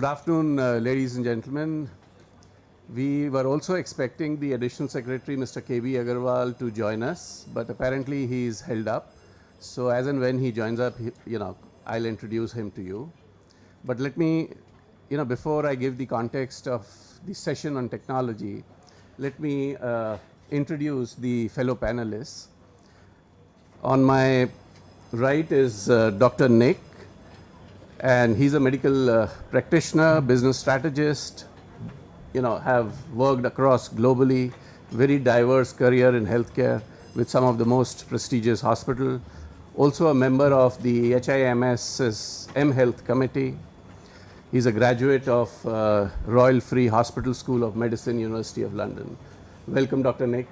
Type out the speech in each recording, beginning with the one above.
afternoon, ladies and gentlemen. We were also expecting the Additional Secretary, Mr. K.B. Agarwal, to join us, but apparently he's held up. So as and when he joins up, I'll introduce him to you. But let me, before I give the context of the session on technology, let me introduce the fellow panelists. On my right is Dr. Nick, and he's a medical practitioner, business strategist, have worked across globally, very diverse career in healthcare with some of the most prestigious hospitals. Also a member of the HIMS's mHealth committee. He's a graduate of Royal Free Hospital School of Medicine, University of London. Welcome, Dr. Nick.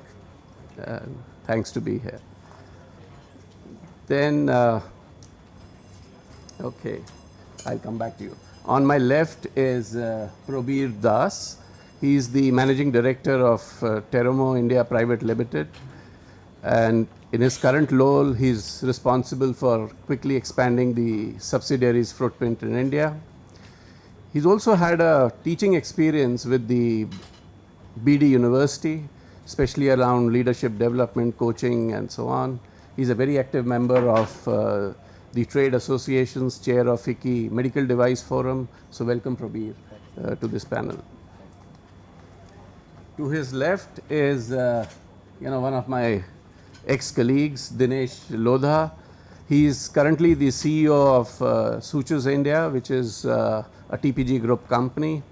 Thanks to be here. Then, okay, I'll come back to you. On my left is Prabir Das. He's the managing director of Teramo India Private Limited, and in his current role, he's responsible for quickly expanding the subsidiaries' footprint in India. He's also had a teaching experience with the BD University, especially around leadership development, coaching, and so on. He's a very active member of the Trade Association's chair of FICCI Medical Device Forum. So welcome, Prabir, to this panel. To his left is, one of my ex-colleagues, Dinesh Lodha. He is currently the CEO of Sutures India, which is a TPG group company.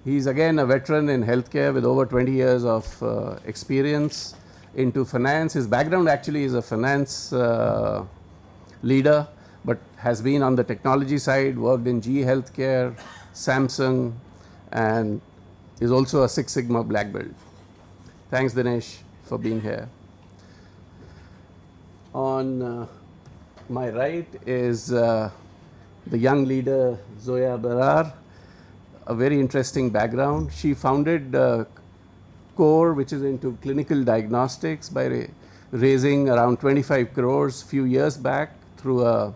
He's again a veteran in healthcare with over 20 years of experience into finance. His background actually is a finance leader, but has been on the technology side, worked in GE Healthcare, Samsung, and is also a Six Sigma black belt. Thanks, Dinesh, for being here. On my right is the young leader, Zoya Berar, a very interesting background. She founded Core, which is into clinical diagnostics, by raising around 25 crores few years back through a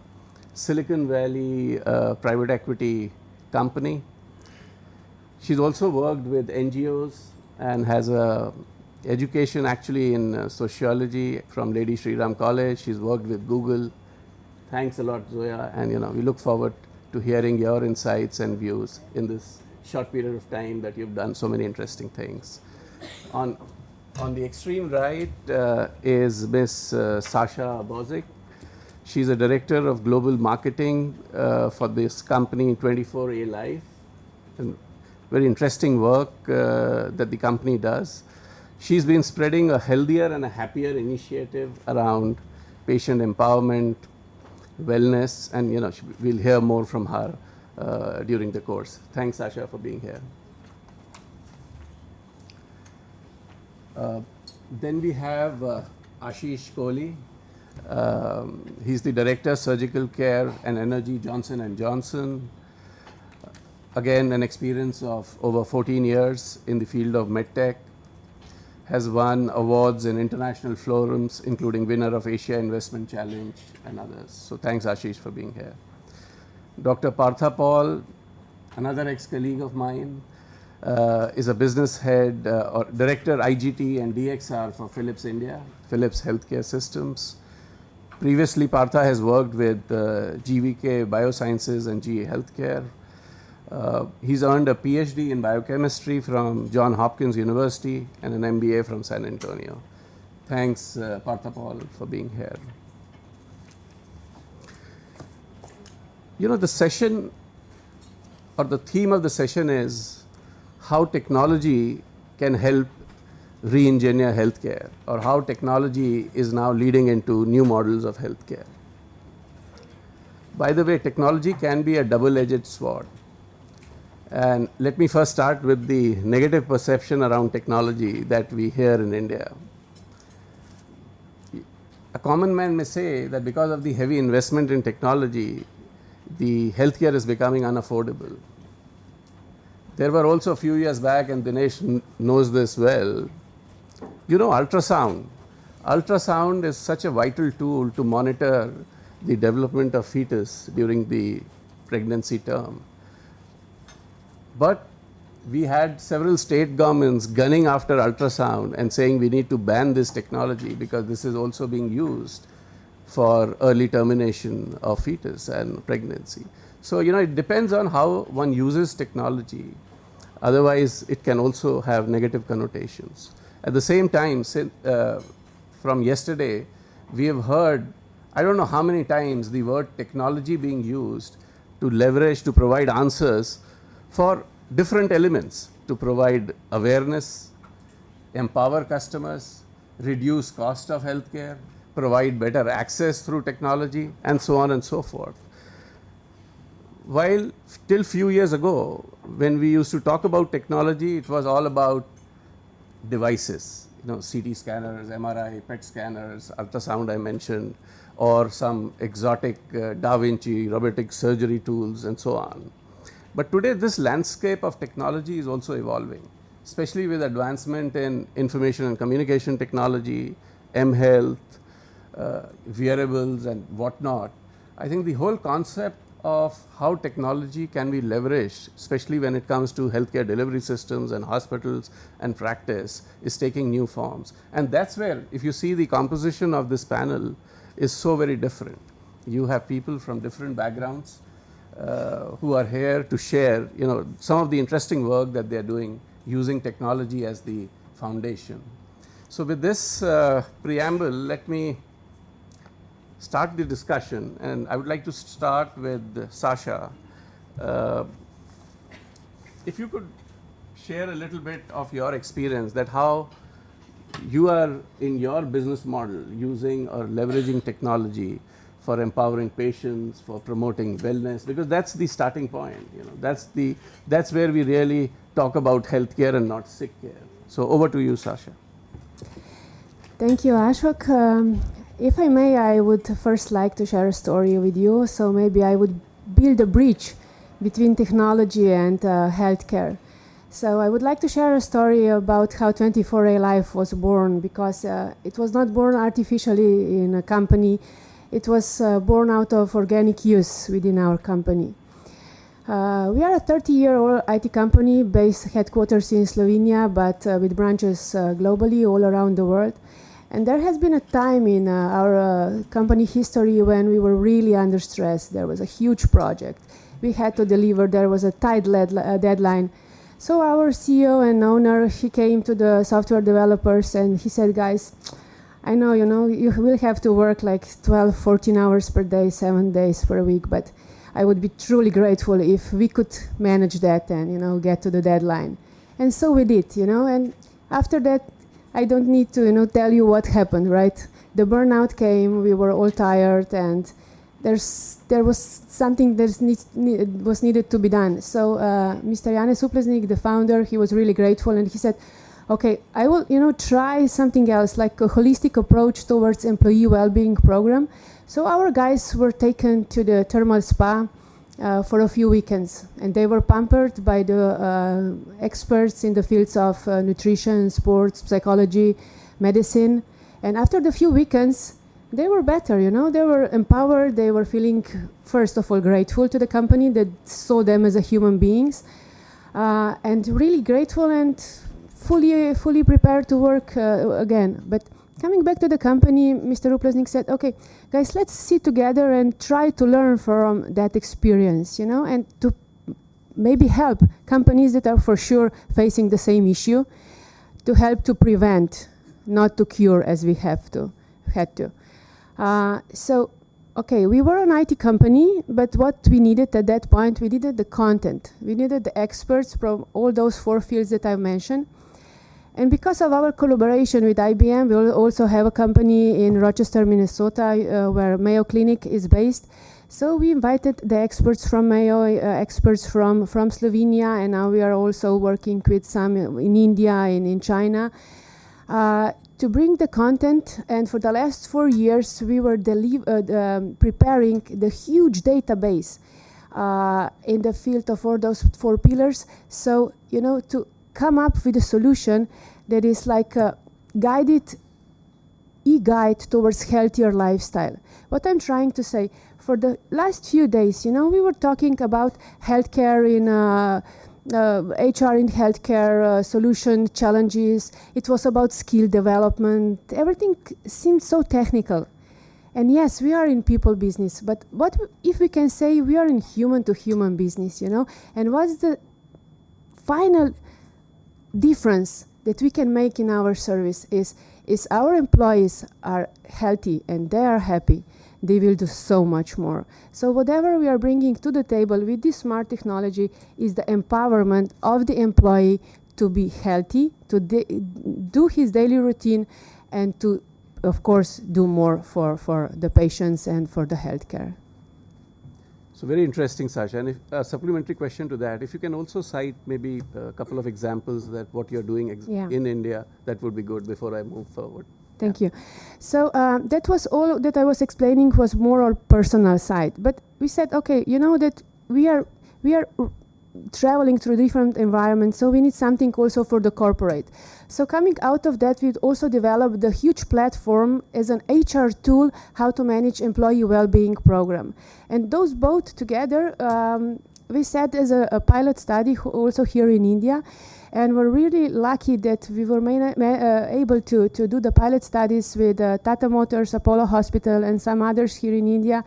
Silicon Valley private equity company. She's also worked with NGOs and has a education actually in sociology from Lady Shri Ram College. She's worked with Google. Thanks a lot, Zoya, and we look forward to hearing your insights and views in this short period of time that you've done so many interesting things. On the extreme right is Ms. Sasha Bozic. She's a director of global marketing for this company, 24A Life. And very interesting work that the company does. She's been spreading a healthier and a happier initiative around patient empowerment, wellness, and we'll hear more from her during the course. Thanks, Sasha, for being here. Then we have Ashish Kohli. He's the Director, Surgical Care and Energy, Johnson & Johnson. Again, an experience of over 14 years in the field of medtech. Has won awards in international forums, including winner of Asia Investment Challenge and others. So thanks, Ashish, for being here. Dr. Partha Paul, another ex-colleague of mine, is a business head or director IGT and DXR for Philips India, Philips Healthcare Systems. Previously, Partha has worked with GVK Biosciences and GE Healthcare. He's earned a PhD in biochemistry from Johns Hopkins University and an MBA from San Antonio. Thanks, Partha Paul, for being here. The session or the theme of the session is how technology can help re-engineer healthcare, or how technology is now leading into new models of healthcare. By the way, technology can be a double-edged sword. And let me first start with the negative perception around technology that we hear in India. A common man may say that because of the heavy investment in technology, the healthcare is becoming unaffordable. There were also a few years back, and Dinesh knows this well, ultrasound. Ultrasound is such a vital tool to monitor the development of fetus during the pregnancy term. But we had several state governments gunning after ultrasound and saying we need to ban this technology because this is also being used for early termination of fetus and pregnancy. So, it depends on how one uses technology. Otherwise, it can also have negative connotations. At the same time, from yesterday, we have heard, I don't know how many times, the word technology being used to leverage, to provide answers for different elements, to provide awareness, empower customers, reduce cost of healthcare, provide better access through technology, and so on and so forth. While till few years ago, when we used to talk about technology, it was all about devices, CT scanners, MRI, PET scanners, ultrasound I mentioned, or some exotic Da Vinci robotic surgery tools and so on. But today this landscape of technology is also evolving, especially with advancement in information and communication technology, mHealth, wearables and whatnot. I think the whole concept of how technology can be leveraged, especially when it comes to healthcare delivery systems and hospitals and practice, is taking new forms. And that's where, if you see the composition of this panel, is so very different. You have people from different backgrounds who are here to share, some of the interesting work that they are doing using technology as the foundation. So with this preamble, let me start the discussion, and I would like to start with Sasha. If you could share a little bit of your experience, that how you are in your business model using or leveraging technology for empowering patients, for promoting wellness, because that's the starting point. That's where we really talk about healthcare and not sick care. So over to you, Sasha. Thank you, Ashok. If I may, I would first like to share a story with you. So maybe I would build a bridge between technology and healthcare. So I would like to share a story about how 24A Life was born, because it was not born artificially in a company. It was born out of organic use within our company. We are a 30-year-old IT company based headquarters in Slovenia, but with branches globally all around the world. And there has been a time in our company history when we were really under stress. There was a huge project we had to deliver. There was a tight deadline. So our CEO and owner, he came to the software developers and he said, guys, I know, you will have to work like 12, 14 hours per day, 7 days per week, but I would be truly grateful if we could manage that and, get to the deadline. And so we did, and after that, I don't need to, tell you what happened, right? The burnout came, we were all tired, and there was something that was needed to be done. So Mr. Janez Suplesnik, the founder, he was really grateful, and he said, okay, I will, try something else, like a holistic approach towards employee well-being program. So our guys were taken to the thermal spa for a few weekends, and they were pampered by the experts in the fields of nutrition, sports, psychology, medicine. And after the few weekends, they were better, they were empowered, they were feeling, first of all, grateful to the company that saw them as a human beings, and really grateful and fully prepared to work again. But coming back to the company, Mr. Uplesnik said, okay, guys, let's sit together and try to learn from that experience, and to maybe help companies that are for sure facing the same issue, to help to prevent, not to cure as we had to. So, okay, we were an IT company, but what we needed at that point, we needed the content. We needed the experts from all those 4 fields that I mentioned. And because of our collaboration with IBM, we also have a company in Rochester, Minnesota, where Mayo Clinic is based. So we invited the experts from Mayo, experts from Slovenia, and now we are also working with some in India and in China to bring the content. And for the last 4 years, we were preparing the huge database in the field of all those 4 pillars. So, to come up with a solution that is like a guided e-guide towards healthier lifestyle. What I'm trying to say, for the last few days, we were talking about healthcare in HR in healthcare, solution challenges. It was about skill development. Everything seemed so technical. And yes, we are in people business, but what if we can say we are in human to human business, you know? And what's the final difference that we can make in our service is our employees are healthy and they are happy, they will do so much more. So whatever we are bringing to the table with this smart technology is the empowerment of the employee to be healthy, to do his daily routine, and to, of course, do more for the patients and for the healthcare. So very interesting, Sasha. And if, a supplementary question to that, if you can also cite maybe a couple of examples that what you're doing in India, that would be good before I move forward. Thank you. So that was all that I was explaining was more on personal side. But we said, okay, you know that we are traveling through different environments, so we need something also for the corporate. So coming out of that, we also developed the huge platform as an HR tool, how to manage employee well-being program. And those both together, we set as a pilot study also here in India. And we're really lucky that we were able to do the pilot studies with Tata Motors, Apollo Hospital, and some others here in India.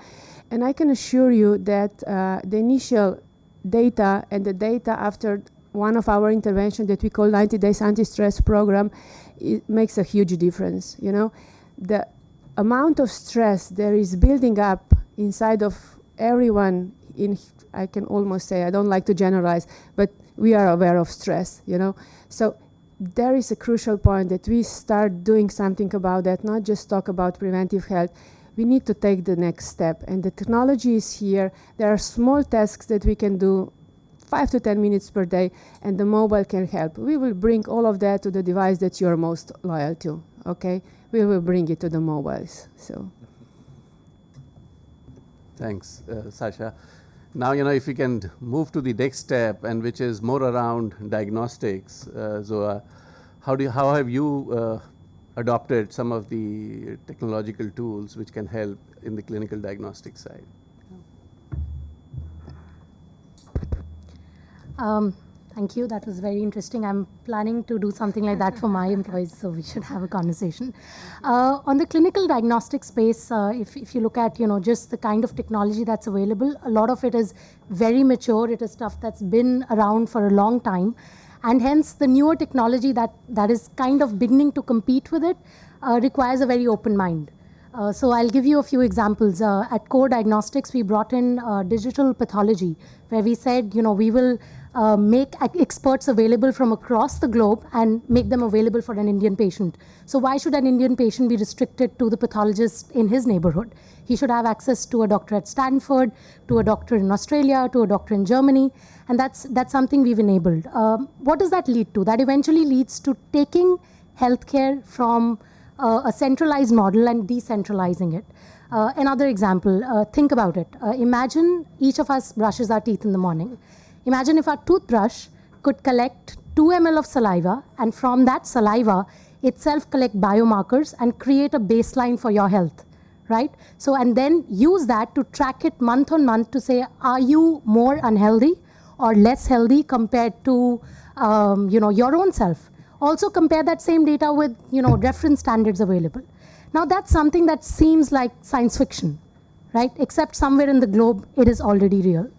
And I can assure you that the initial data and the data after one of our interventions that we call 90 Days Anti-Stress Program, it makes a huge difference. You know, the amount of stress there is building up inside of everyone I can almost say, I don't like to generalize, but we are aware of stress, you know. So there is a crucial point that we start doing something about that, not just talk about preventive health. We need to take the next step, and the technology is here. There are small tasks that we can do 5 to 10 minutes per day, and the mobile can help. We will bring all of that to the device that you're most loyal to, okay? We will bring it to the mobiles, so. Thanks, Sasha. Now, you know, if we can move to the next step, and which is more around diagnostics, Zoa, how have you adopted some of the technological tools which can help in the clinical diagnostic side? Thank you. That was very interesting. I'm planning to do something like that for my employees, so we should have a conversation. On the clinical diagnostic space, if you look at, you know, just the kind of technology that's available, a lot of it is very mature. It is stuff that's been around for a long time. And hence, the newer technology that is kind of beginning to compete with it requires a very open mind. So I'll give you a few examples. At Core Diagnostics, we brought in digital pathology, where we said, you know, we will make experts available from across the globe and make them available for an Indian patient. So why should an Indian patient be restricted to the pathologist in his neighborhood? He should have access to a doctor at Stanford, to a doctor in Australia, to a doctor in Germany, and that's something we've enabled. What does that lead to? That eventually leads to taking healthcare from a centralized model and decentralizing it. Another example, think about it. Imagine each of us brushes our teeth in the morning. Imagine if our toothbrush could collect 2 ml of saliva, and from that saliva itself collect biomarkers and create a baseline for your health, right? So, and then use that to track it month on month to say, are you more unhealthy or less healthy compared to, you know, your own self? Also compare that same data with, you know, reference standards available. Now that's something that seems like science fiction, right? Except somewhere in the globe, it is already real.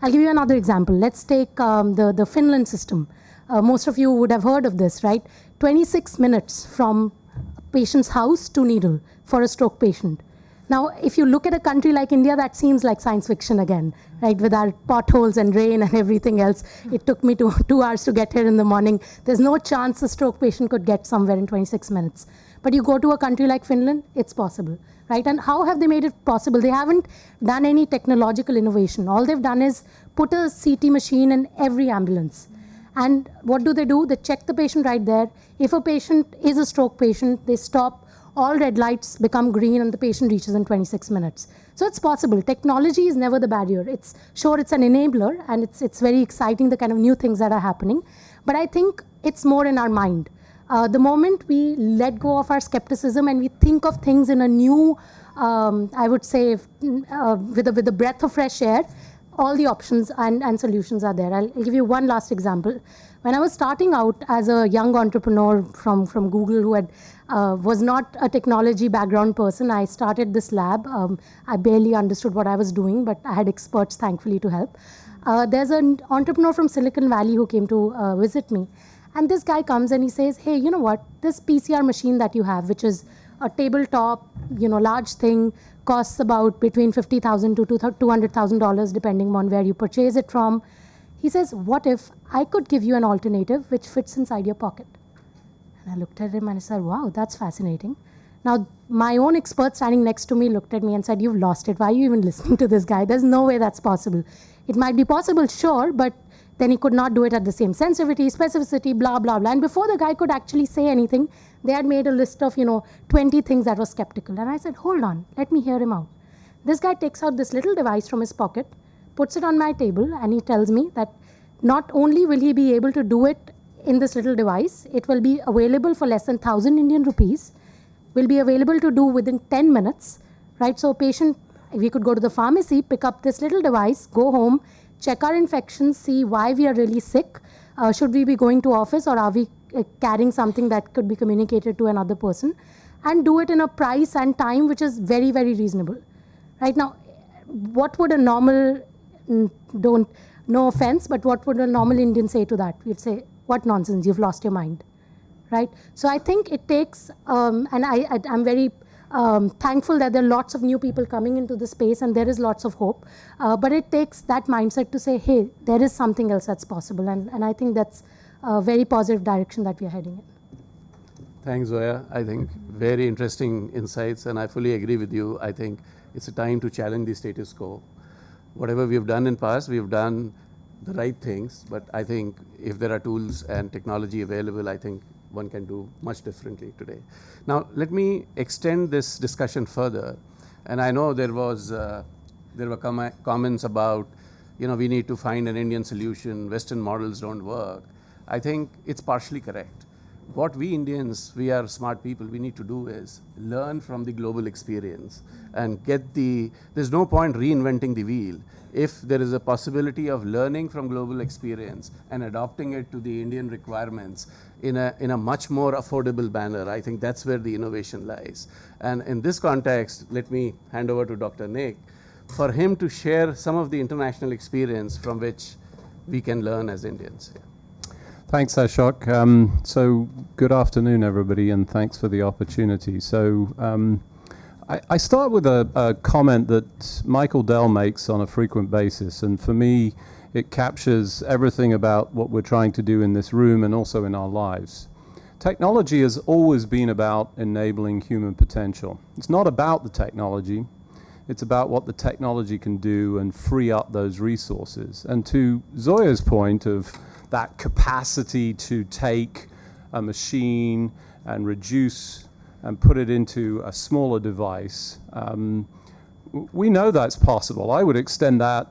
I'll give you another example. Let's take the Finland system. Most of you would have heard of this, right? 26 minutes from a patient's house to needle for a stroke patient. Now, if you look at a country like India, that seems like science fiction again, right? With our potholes and rain and everything else. It took me 2 hours to get here in the morning. There's no chance a stroke patient could get somewhere in 26 minutes. But you go to a country like Finland, it's possible, right? And how have they made it possible? They haven't done any technological innovation. All they've done is put a CT machine in every ambulance. And what do? They check the patient right there. If a patient is a stroke patient, they stop, all red lights become green, and the patient reaches in 26 minutes. So it's possible. Technology is never the barrier. It's an enabler, and it's very exciting, the kind of new things that are happening. But I think it's more in our mind. The moment we let go of our skepticism and we think of things in a new, I would say, with a breath of fresh air, all the options and solutions are there. I'll give you one last example. When I was starting out as a young entrepreneur from Google who was not a technology background person, I started this lab. I barely understood what I was doing, but I had experts, thankfully, to help. There's an entrepreneur from Silicon Valley who came to visit me. And this guy comes and he says, hey, you know what? This PCR machine that you have, which is a tabletop, large thing, costs about between $50,000 to $200,000 depending on where you purchase it from. He says, what if I could give you an alternative which fits inside your pocket? And I looked at him and I said, wow, that's fascinating. Now, my own expert standing next to me looked at me and said, you've lost it. Why are you even listening to this guy? There's no way that's possible. It might be possible, sure, but then he could not do it at the same sensitivity, specificity, blah, blah, blah. And before the guy could actually say anything, they had made a list of, 20 things that were skeptical. And I said, hold on, let me hear him out. This guy takes out this little device from his pocket, puts it on my table, and he tells me that not only will he be able to do it in this little device, it will be available for less than 1,000 Indian rupees, will be available to do within 10 minutes, right? So a patient, we could go to the pharmacy, pick up this little device, go home, check our infections, see why we are really sick. Should we be going to office or are we carrying something that could be communicated to another person, and do it in a price and time which is very, very reasonable. Right now, what would a normal, no offense, but what would a normal Indian say to that? We'd say, what nonsense, you've lost your mind, right? So I think it takes, and I'm very thankful that there are lots of new people coming into the space and there is lots of hope, but it takes that mindset to say, hey, there is something else that's possible, and I think that's a very positive direction that we are heading in. Thanks, Zoya. I think very interesting insights, and I fully agree with you. I think it's a time to challenge the status quo. Whatever we've done in past, we've done the right things, but I think if there are tools and technology available, I think one can do much differently today. Now, let me extend this discussion further. And I know there were comments about, we need to find an Indian solution, Western models don't work. I think it's partially correct. What we Indians, we are smart people, we need to do is learn from the global experience and there's no point reinventing the wheel. If there is a possibility of learning from global experience and adopting it to the Indian requirements in a much more affordable manner, I think that's where the innovation lies. And in this context, let me hand over to Dr. Nick for him to share some of the international experience from which we can learn as Indians. Yeah. Thanks, Ashok. So good afternoon, everybody, and thanks for the opportunity. So I start with a comment that Michael Dell makes on a frequent basis, and for me, it captures everything about what we're trying to do in this room and also in our lives. Technology has always been about enabling human potential. It's not about the technology. It's about what the technology can do and free up those resources. And to Zoya's point of that capacity to take a machine and reduce and put it into a smaller device, we know that's possible. I would extend that,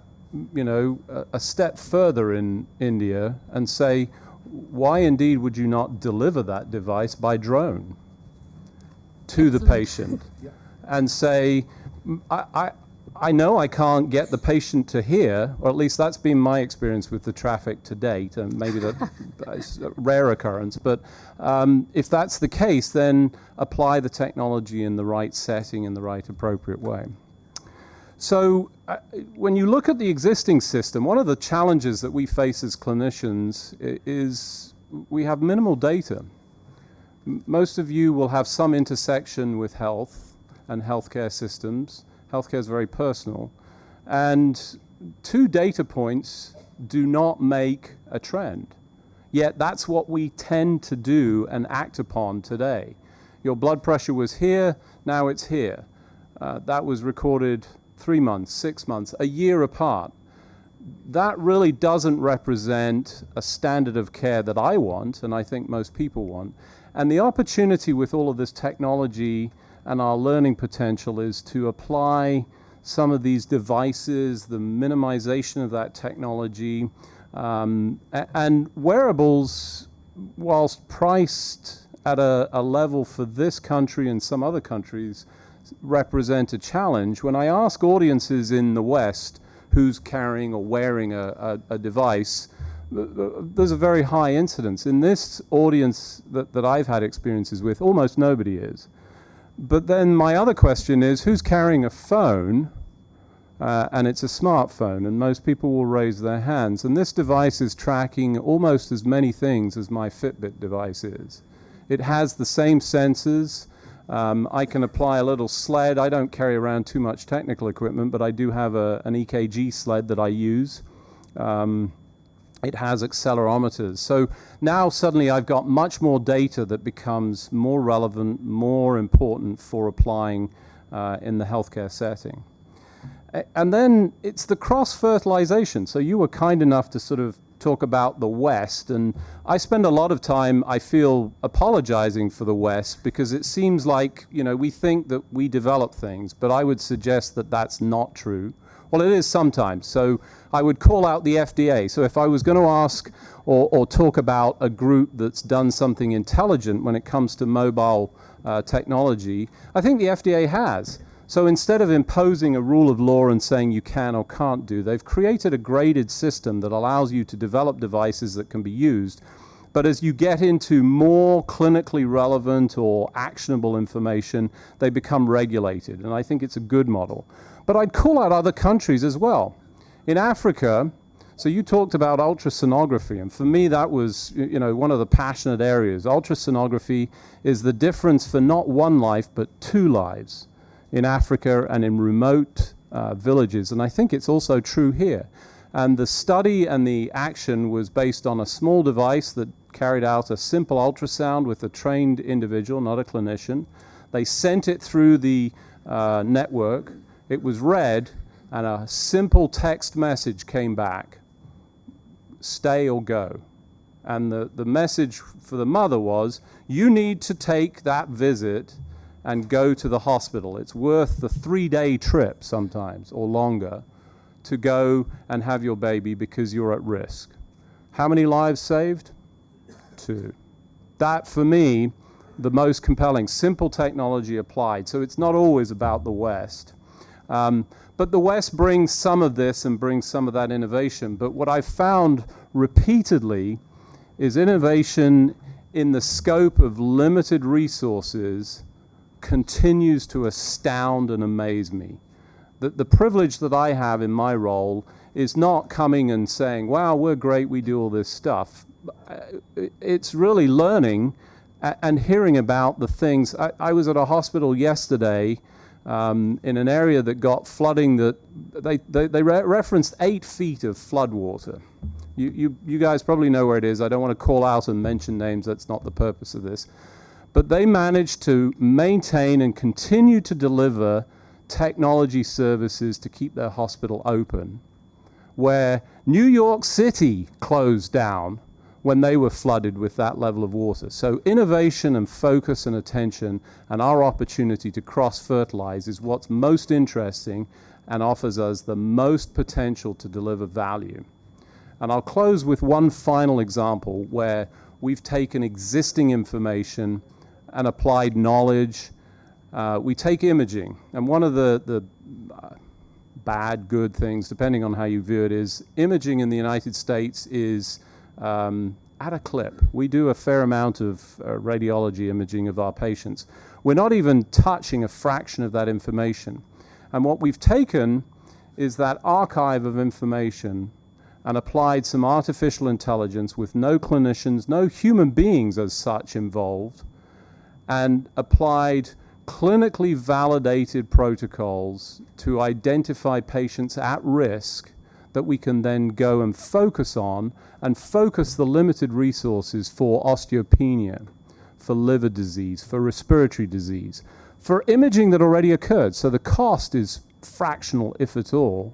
a step further in India and say, why indeed would you not deliver that device by drone to the patient and say, I know I can't get the patient to here, or at least that's been my experience with the traffic to date, and maybe that's a rare occurrence, but if that's the case, then apply the technology in the right setting in the right appropriate way. So when you look at the existing system, one of the challenges that we face as clinicians is we have minimal data. Most of you will have some intersection with health and healthcare systems. Healthcare is very personal, and 2 data points do not make a trend. Yet that's what we tend to do and act upon today. Your blood pressure was here, now it's here. That was recorded 3 months, 6 months, a year apart. That really doesn't represent a standard of care that I want, and I think most people want. And the opportunity with all of this technology and our learning potential is to apply some of these devices, the minimization of that technology, and wearables, whilst priced at a level for this country and some other countries, represent a challenge. When I ask audiences in the West who's carrying or wearing a device, there's a very high incidence. In this audience that I've had experiences with, almost nobody is. But then my other question is, who's carrying a phone? And it's a smartphone, and most people will raise their hands. And this device is tracking almost as many things as my Fitbit device is. It has the same sensors. I can apply a little sled. I don't carry around too much technical equipment, but I do have an EKG sled that I use. It has accelerometers. So now suddenly I've got much more data that becomes more relevant, more important for applying in the healthcare setting. And then it's the cross-fertilization. So you were kind enough to sort of talk about the West, and I spend a lot of time, I feel, apologizing for the West, because it seems like, we think that we develop things, but I would suggest that that's not true. Well, it is sometimes. So I would call out the FDA. So if I was going to ask or talk about a group that's done something intelligent when it comes to mobile technology, I think the FDA has. So instead of imposing a rule of law and saying you can or can't do, they've created a graded system that allows you to develop devices that can be used. But as you get into more clinically relevant or actionable information, they become regulated. And I think it's a good model. But I'd call out other countries as well. In Africa, so you talked about ultrasonography, and for me that was one of the passionate areas. Ultrasonography is the difference for not one life, but 2 lives in Africa and in remote villages. And I think it's also true here. And the study and the action was based on a small device that carried out a simple ultrasound with a trained individual, not a clinician. They sent it through the network. It was read, and a simple text message came back: stay or go. And the message for the mother was, you need to take that visit and go to the hospital. It's worth the 3-day trip sometimes, or longer, to go and have your baby because you're at risk. How many lives saved? 2. That, for me, the most compelling. Simple technology applied. So it's not always about the West. But the West brings some of this and brings some of that innovation. But what I've found repeatedly is innovation in the scope of limited resources continues to astound and amaze me. The privilege that I have in my role is not coming and saying, wow, we're great, we do all this stuff. It's really learning and hearing about the things. I was at a hospital yesterday in an area that got flooding that they referenced 8 feet of flood water. You guys probably know where it is. I don't want to call out and mention names. That's not the purpose of this. But they managed to maintain and continue to deliver technology services to keep their hospital open, where New York City closed down when they were flooded with that level of water. So innovation and focus and attention and our opportunity to cross-fertilize is what's most interesting and offers us the most potential to deliver value. And I'll close with one final example where we've taken existing information and applied knowledge. We take imaging, and one of the bad, good things, depending on how you view it, is imaging in the United States is at a clip. We do a fair amount of radiology imaging of our patients. We're not even touching a fraction of that information. And what we've taken is that archive of information and applied some artificial intelligence with no clinicians, no human beings as such involved, and applied clinically validated protocols to identify patients at risk that we can then go and focus on and focus the limited resources for osteopenia, for liver disease, for respiratory disease, for imaging that already occurred. So the cost is fractional, if at all.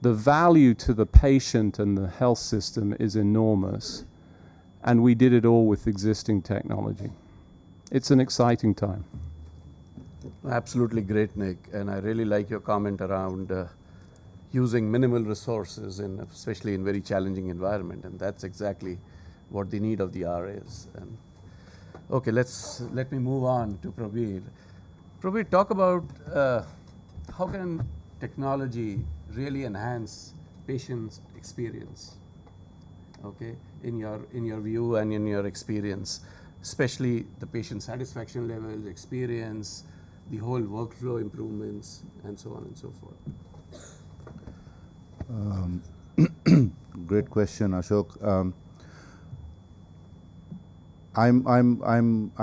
The value to the patient and the health system is enormous. And we did it all with existing technology. It's an exciting time. Absolutely great, Nick. And I really like your comment around using minimal resources, especially in very challenging environment. And that's exactly what the need of the hour is. And okay, let me move on to Prabir. Prabir, talk about how can technology really enhance patient's experience? Okay, in your view and in your experience, especially the patient satisfaction levels, experience, the whole workflow improvements, and so on and so forth. Great question, Ashok. I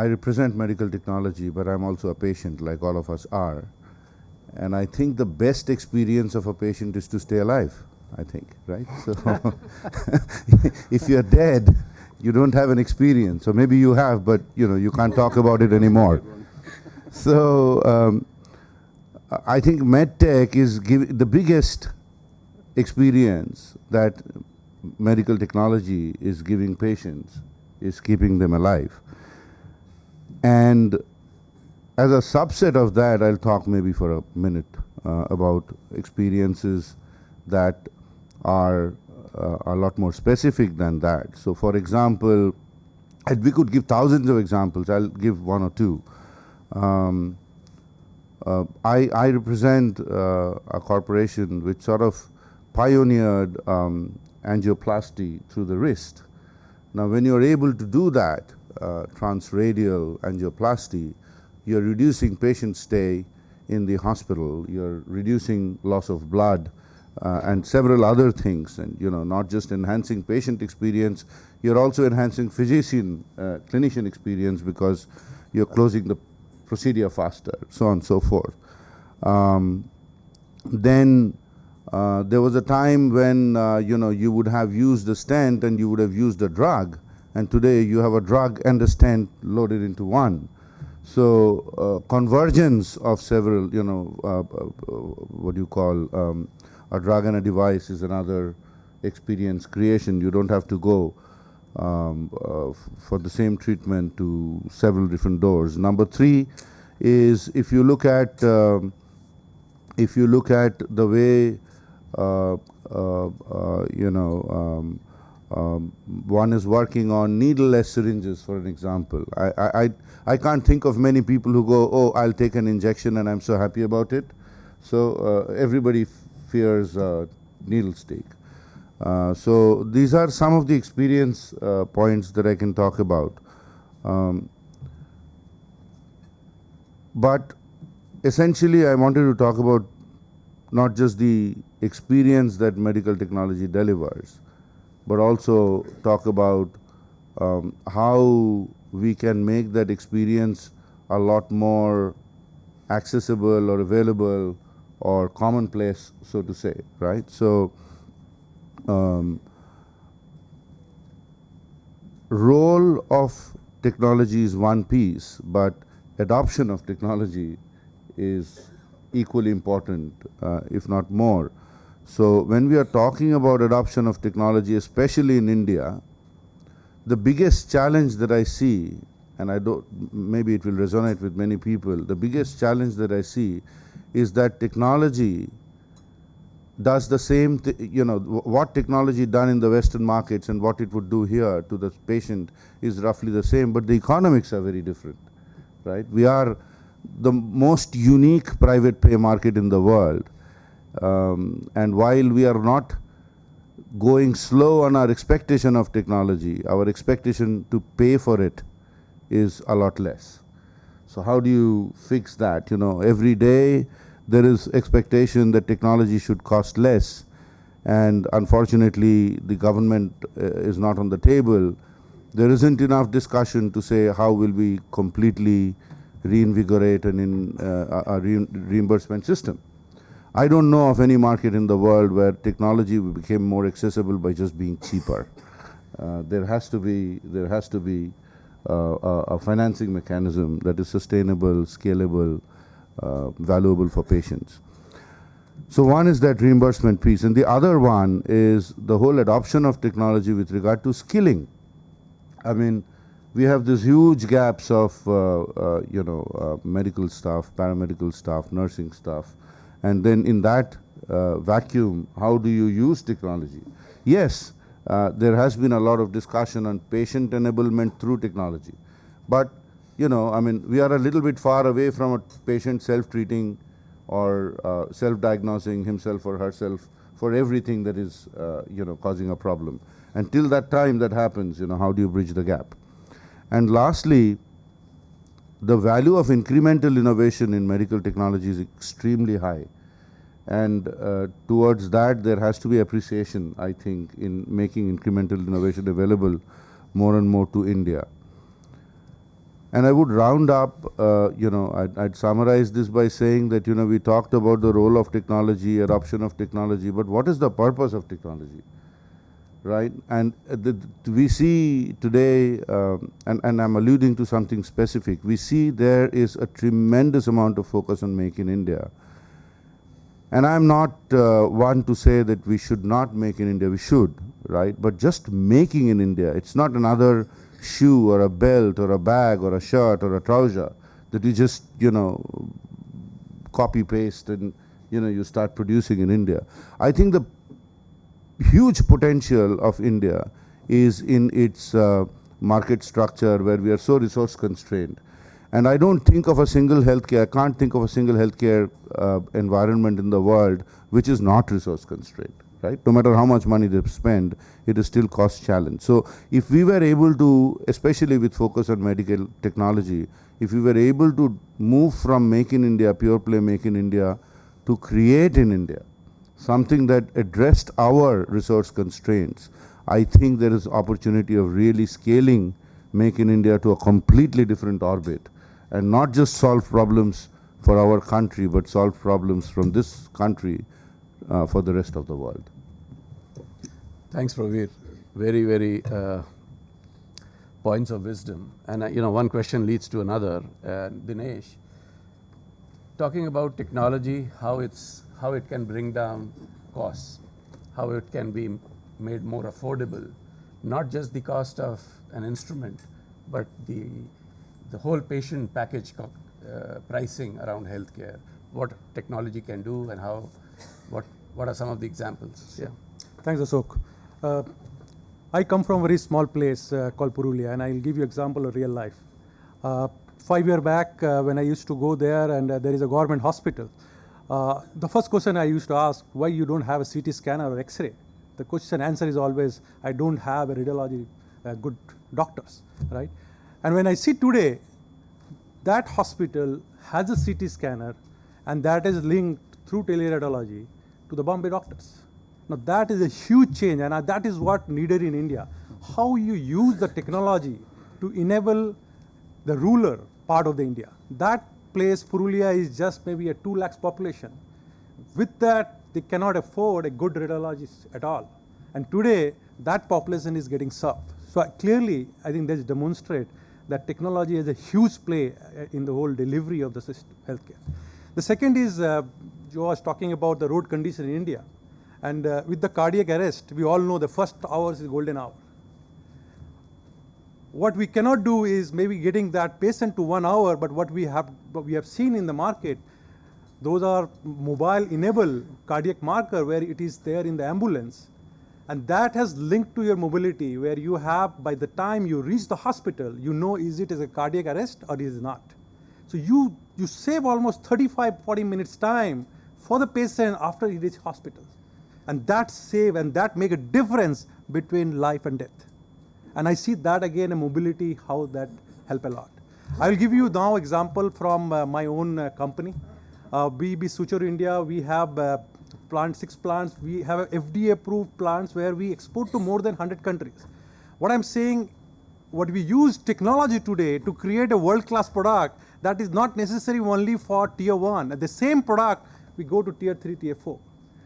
represent medical technology, but I'm also a patient, like all of us are. And I think the best experience of a patient is to stay alive, I think, right? So if you're dead, you don't have an experience. Or maybe you have, but you can't talk about it anymore. So I think medtech is the biggest experience that medical technology is giving patients, is keeping them alive. And as a subset of that, I'll talk maybe for a minute about experiences that are a lot more specific than that. So for example, and we could give thousands of examples. I'll give one or two. I represent a corporation which sort of pioneered angioplasty through the wrist. Now, when you're able to do that, transradial angioplasty, you're reducing patient stay in the hospital, you're reducing loss of blood, and several other things, and not just enhancing patient experience, you're also enhancing physician, clinician experience, because you're closing the procedure faster, so on and so forth. Then there was a time when you would have used a stent and you would have used a drug, and today you have a drug and a stent loaded into one. So convergence of several, what do you call, a drug and a device is another experience creation. You don't have to go for the same treatment to several different doors. Number three is if you look at the way one is working on needleless syringes, for an example. I can't think of many people who go, oh, I'll take an injection and I'm so happy about it. So everybody fears needle stick. So these are some of the experience points that I can talk about. But essentially, I wanted to talk about not just the experience that medical technology delivers, but also talk about how we can make that experience a lot more accessible or available or commonplace, so to say, right? So role of technology is one piece, but adoption of technology is equally important, if not more. So when we are talking about adoption of technology, especially in India, the biggest challenge that I see, and maybe it will resonate with many people, the biggest challenge that I see is that technology does the same what technology done in the Western markets and what it would do here to the patient is roughly the same, but the economics are very different, right? We are the most unique private pay market in the world. And while we are not going slow on our expectation of technology, our expectation to pay for it is a lot less. So how do you fix that? Every day there is expectation that technology should cost less, and unfortunately the government is not on the table. There isn't enough discussion to say how will we completely reinvigorate a reimbursement system. I don't know of any market in the world where technology became more accessible by just being cheaper. There has to be a financing mechanism that is sustainable, scalable, valuable for patients. So one is that reimbursement piece, and the other one is the whole adoption of technology with regard to skilling. I mean, we have these huge gaps of medical staff, paramedical staff, nursing staff. And then in that vacuum, how do you use technology? Yes, there has been a lot of discussion on patient enablement through technology. But, we are a little bit far away from a patient self-treating or self-diagnosing himself or herself for everything that is causing a problem. Until that time that happens, how do you bridge the gap? And lastly, the value of incremental innovation in medical technology is extremely high. And towards that, there has to be appreciation, I think, in making incremental innovation available more and more to India. And I would round up, I'd summarize this by saying that, we talked about the role of technology, adoption of technology, but what is the purpose of technology, right? And we see today, and I'm alluding to something specific, we see there is a tremendous amount of focus on Make in India. And I'm not one to say that we should not make in India, we should, right? But just making in India, it's not another shoe or a belt or a bag or a shirt or a trouser that you just, copy paste and, you start producing in India. I think the huge potential of India is in its market structure where we are so resource constrained. And I don't think of a single healthcare, I can't think of a single healthcare environment in the world which is not resource constrained, right? No matter how much money they spend, it is still cost challenge. So if we were able to, especially with focus on medical technology, if we were able to move from Make in India, pure play Make in India, to create in India, something that addressed our resource constraints, I think there is opportunity of really scaling Make in India to a completely different orbit and not just solve problems for our country, but solve problems from this country for the rest of the world. Thanks, Praveer. Very, very points of wisdom. And one question leads to another. Dinesh, talking about technology, how it can bring down costs, how it can be made more affordable, not just the cost of an instrument, but the whole patient package pricing around healthcare, what technology can do and what are some of the examples? Yeah. Thanks, Ashok. I come from a very small place called Purulia, and I'll give you example of real life. 5 years back, when I used to go there and there is a government hospital, the first question I used to ask, why you don't have a CT scanner or X-ray? The question answer is always, I don't have a radiology good doctors, right? And when I see today, that hospital has a CT scanner and that is linked through teleradiology to the Bombay doctors. Now that is a huge change, and that is what needed in India. How you use the technology to enable the rural part of the India. That place, Purulia, is just maybe a 2 lakhs population. With that, they cannot afford a good radiologist at all. And today, that population is getting served. So clearly, I think this demonstrates that technology has a huge play in the whole delivery of the system, healthcare. The second is, Joe was talking about the road condition in India. And with the cardiac arrest, we all know the first hour is the golden hour. What we cannot do is maybe getting that patient to 1 hour, but what we have seen in the market, those are mobile enabled cardiac marker where it is there in the ambulance. And that has linked to your mobility where you have, by the time you reach the hospital, you know is it as a cardiac arrest or is it not. So you save almost 35-40 minutes time for the patient after he reaches hospital. And that save and that make a difference between life and death. And I see that again in mobility, how that help a lot. I will give you now example from my own company. BB Suture India, we have 6 plants. We have FDA approved plants where we export to more than 100 countries. What I'm saying, what we use technology today to create a world-class product that is not necessary only for tier 1. The same product, we go to tier 3, tier 4.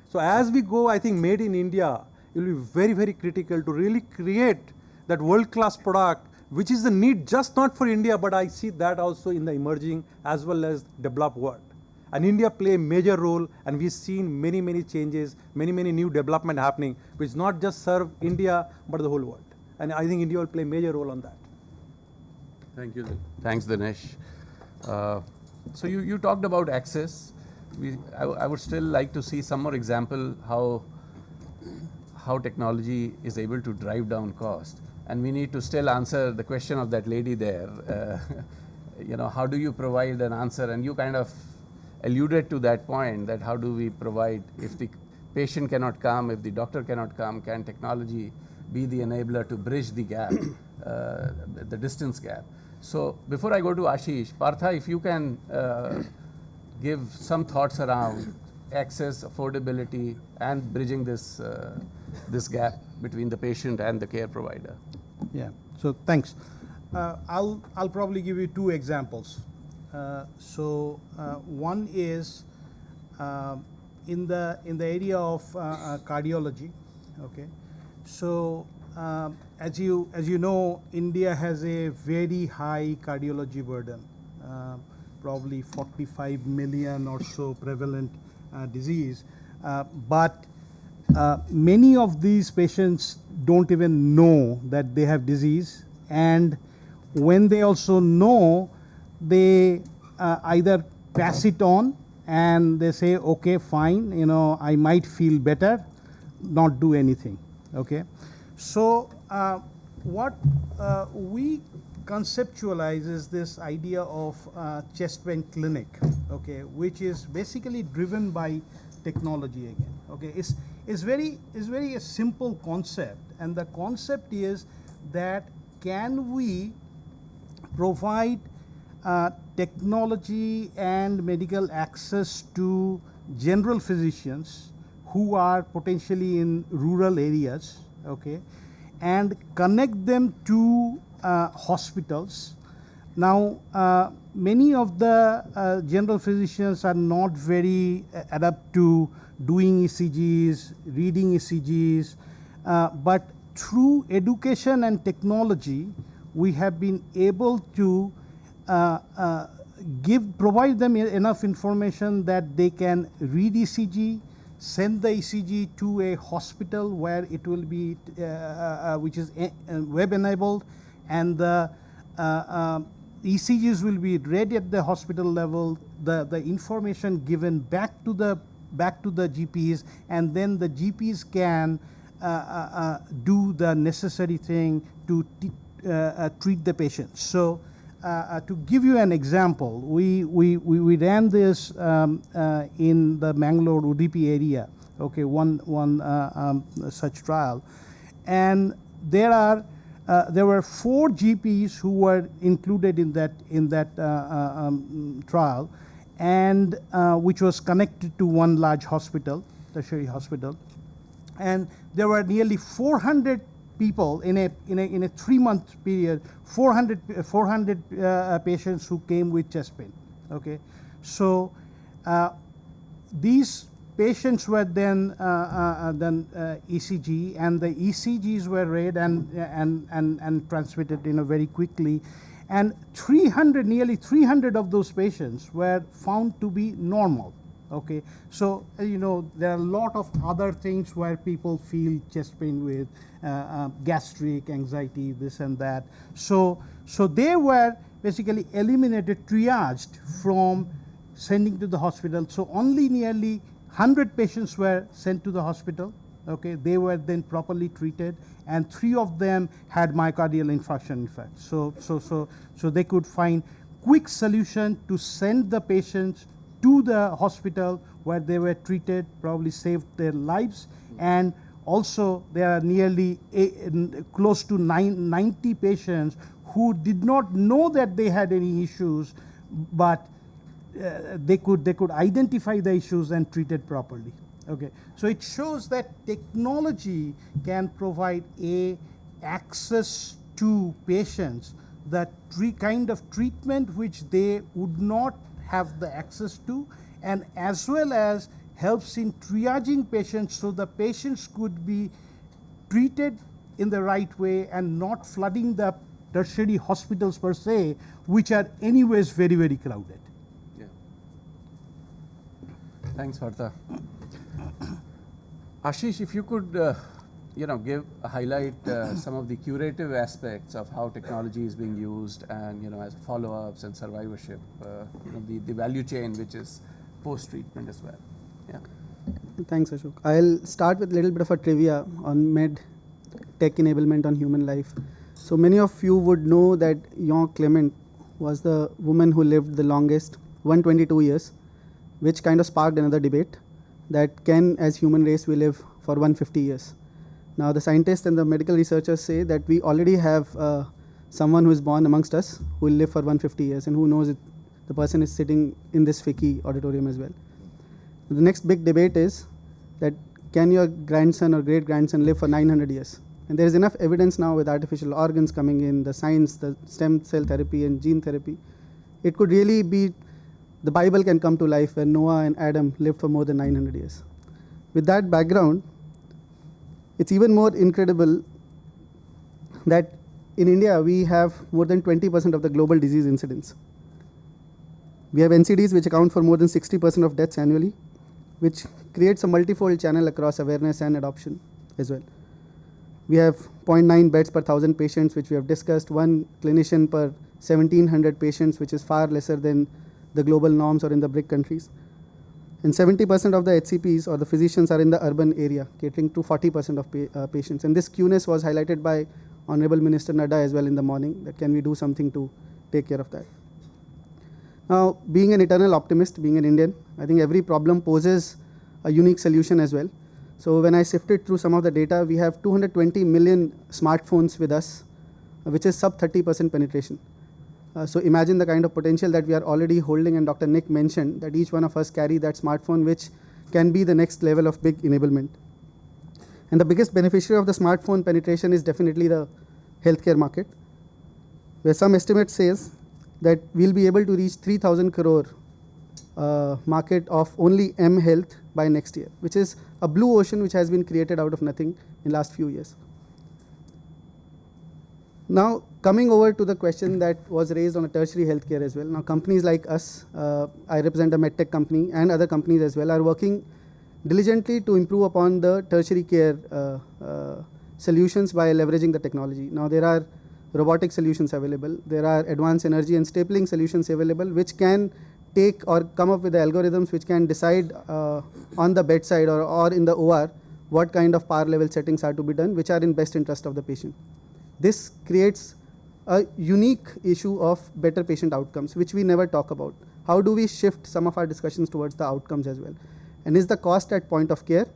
So as we go, I think made in India, it will be very, very critical to really create that world-class product, which is the need just not for India, but I see that also in the emerging as well as developed world. And India play a major role, and we've seen many, many changes, many, many new development happening, which not just serve India, but the whole world. And I think India will play a major role on that. Thank you. Thanks, Dinesh. So you talked about access. I would still like to see some more example how technology is able to drive down cost. And we need to still answer the question of that lady there. How do you provide an answer? And you kind of alluded to that point, that how do we provide, if the patient cannot come, if the doctor cannot come, can technology be the enabler to bridge the gap, the distance gap? So before I go to Ashish, Partha, if you can give some thoughts around access, affordability, and bridging this this gap between the patient and the care provider. Yeah. So thanks. I'll probably give you two examples. One is in the area of cardiology. Okay. So as you know, India has a very high cardiology burden. Probably 45 million or so prevalent disease, but many of these patients don't even know that they have disease, and when they also know, they either pass it on and they say, okay, fine, you know, I might feel better, not do anything. Okay. So what we conceptualize is this idea of chest pain clinic, okay, which is basically driven by technology again. Okay, it's very a simple concept, and the concept is that can we provide technology and medical access to general physicians who are potentially in rural areas, okay, and connect them to hospitals. Now, many of the general physicians are not very adept to doing ECGs, reading ECGs, but through education and technology, we have been able to provide them enough information that they can read ECG, send the ECG to a hospital where it will be, which is web enabled, and the ECGs will be read at the hospital level, the information given back to the GPs, and then the GPs can do the necessary thing to treat the patient. So to give you an example, we ran this in the Mangalore Udupi area, okay, one such trial, and there were 4 GPs who were included in that trial, and which was connected to one large hospital, tertiary hospital, and there were nearly 400 people in a 3-month period, 400 patients who came with chest pain. Okay, so these patients were then ECG, and the ECGs were read and transmitted, you know, very quickly, and nearly 300 of those patients were found to be normal. Okay, so you know, there are a lot of other things where people feel chest pain with gastric, anxiety, this and that. So they were basically eliminated, triaged from sending to the hospital. So only nearly 100 patients were sent to the hospital. Okay, they were then properly treated, and 3 of them had myocardial infarction, in fact. So they could find quick solution to send the patients to the hospital where they were treated, probably saved their lives, and also there are nearly close to 90 patients who did not know that they had any issues, but they could identify the issues and treat it properly. Okay, so it shows that technology can provide access to patients that kind of treatment which they would not have the access to, and as well as helps in triaging patients so the patients could be treated in the right way and not flooding the tertiary hospitals per se, which are anyways very, very crowded. Yeah. Thanks, Partha. Ashish, if you could highlight some of the curative aspects of how technology is being used, and as follow-ups and survivorship, the value chain which is post-treatment as well. Yeah. Thanks, Ashok. I'll start with a little bit of a trivia on med tech enablement on human life. So many of you would know that Jean Clement was the woman who lived the longest, 122 years. which kind of sparked another debate that can, as human race, we live for 150 years. Now, the scientists and the medical researchers say that we already have someone who is born amongst us who will live for 150 years, and who knows it, the person is sitting in this FICCI auditorium as well. The next big debate is that can your grandson or great-grandson live for 900 years? And there is enough evidence now with artificial organs coming in, the science, the stem cell therapy and gene therapy. It could really be, the Bible can come to life where Noah and Adam lived for more than 900 years. With that background, it's even more incredible that in India we have more than 20% of the global disease incidence. We have NCDs which account for more than 60% of deaths annually, which creates a multifold channel across awareness and adoption as well. We have 0.9 beds per 1,000 patients, which we have discussed, 1 clinician per 1,700 patients, which is far lesser than the global norms or in the BRIC countries. And 70% of the HCPs or the physicians are in the urban area, catering to 40% of patients. And this skewness was highlighted by Honorable Minister Nadda as well in the morning, that can we do something to take care of that. Now, being an eternal optimist, being an Indian, I think every problem poses a unique solution as well. So when I sifted through some of the data, we have 220 million smartphones with us, which is sub 30% penetration. So imagine the kind of potential that we are already holding, and Dr. Nick mentioned that each one of us carry that smartphone, which can be the next level of big enablement. And the biggest beneficiary of the smartphone penetration is definitely the healthcare market, where some estimates says that we'll be able to reach 3,000 crore market of only mHealth by next year, which is a blue ocean which has been created out of nothing in last few years. Now, coming over to the question that was raised on a tertiary healthcare as well. Now, companies like us, I represent a medtech company, and other companies as well, are working diligently to improve upon the tertiary care solutions by leveraging the technology. Now, there are robotic solutions available, there are advanced energy and stapling solutions available, which can take or come up with the algorithms which can decide on the bedside or in the OR what kind of power level settings are to be done, which are in best interest of the patient. This creates a unique issue of better patient outcomes, which we never talk about. How do we shift some of our discussions towards the outcomes as well? And is the cost at point of care,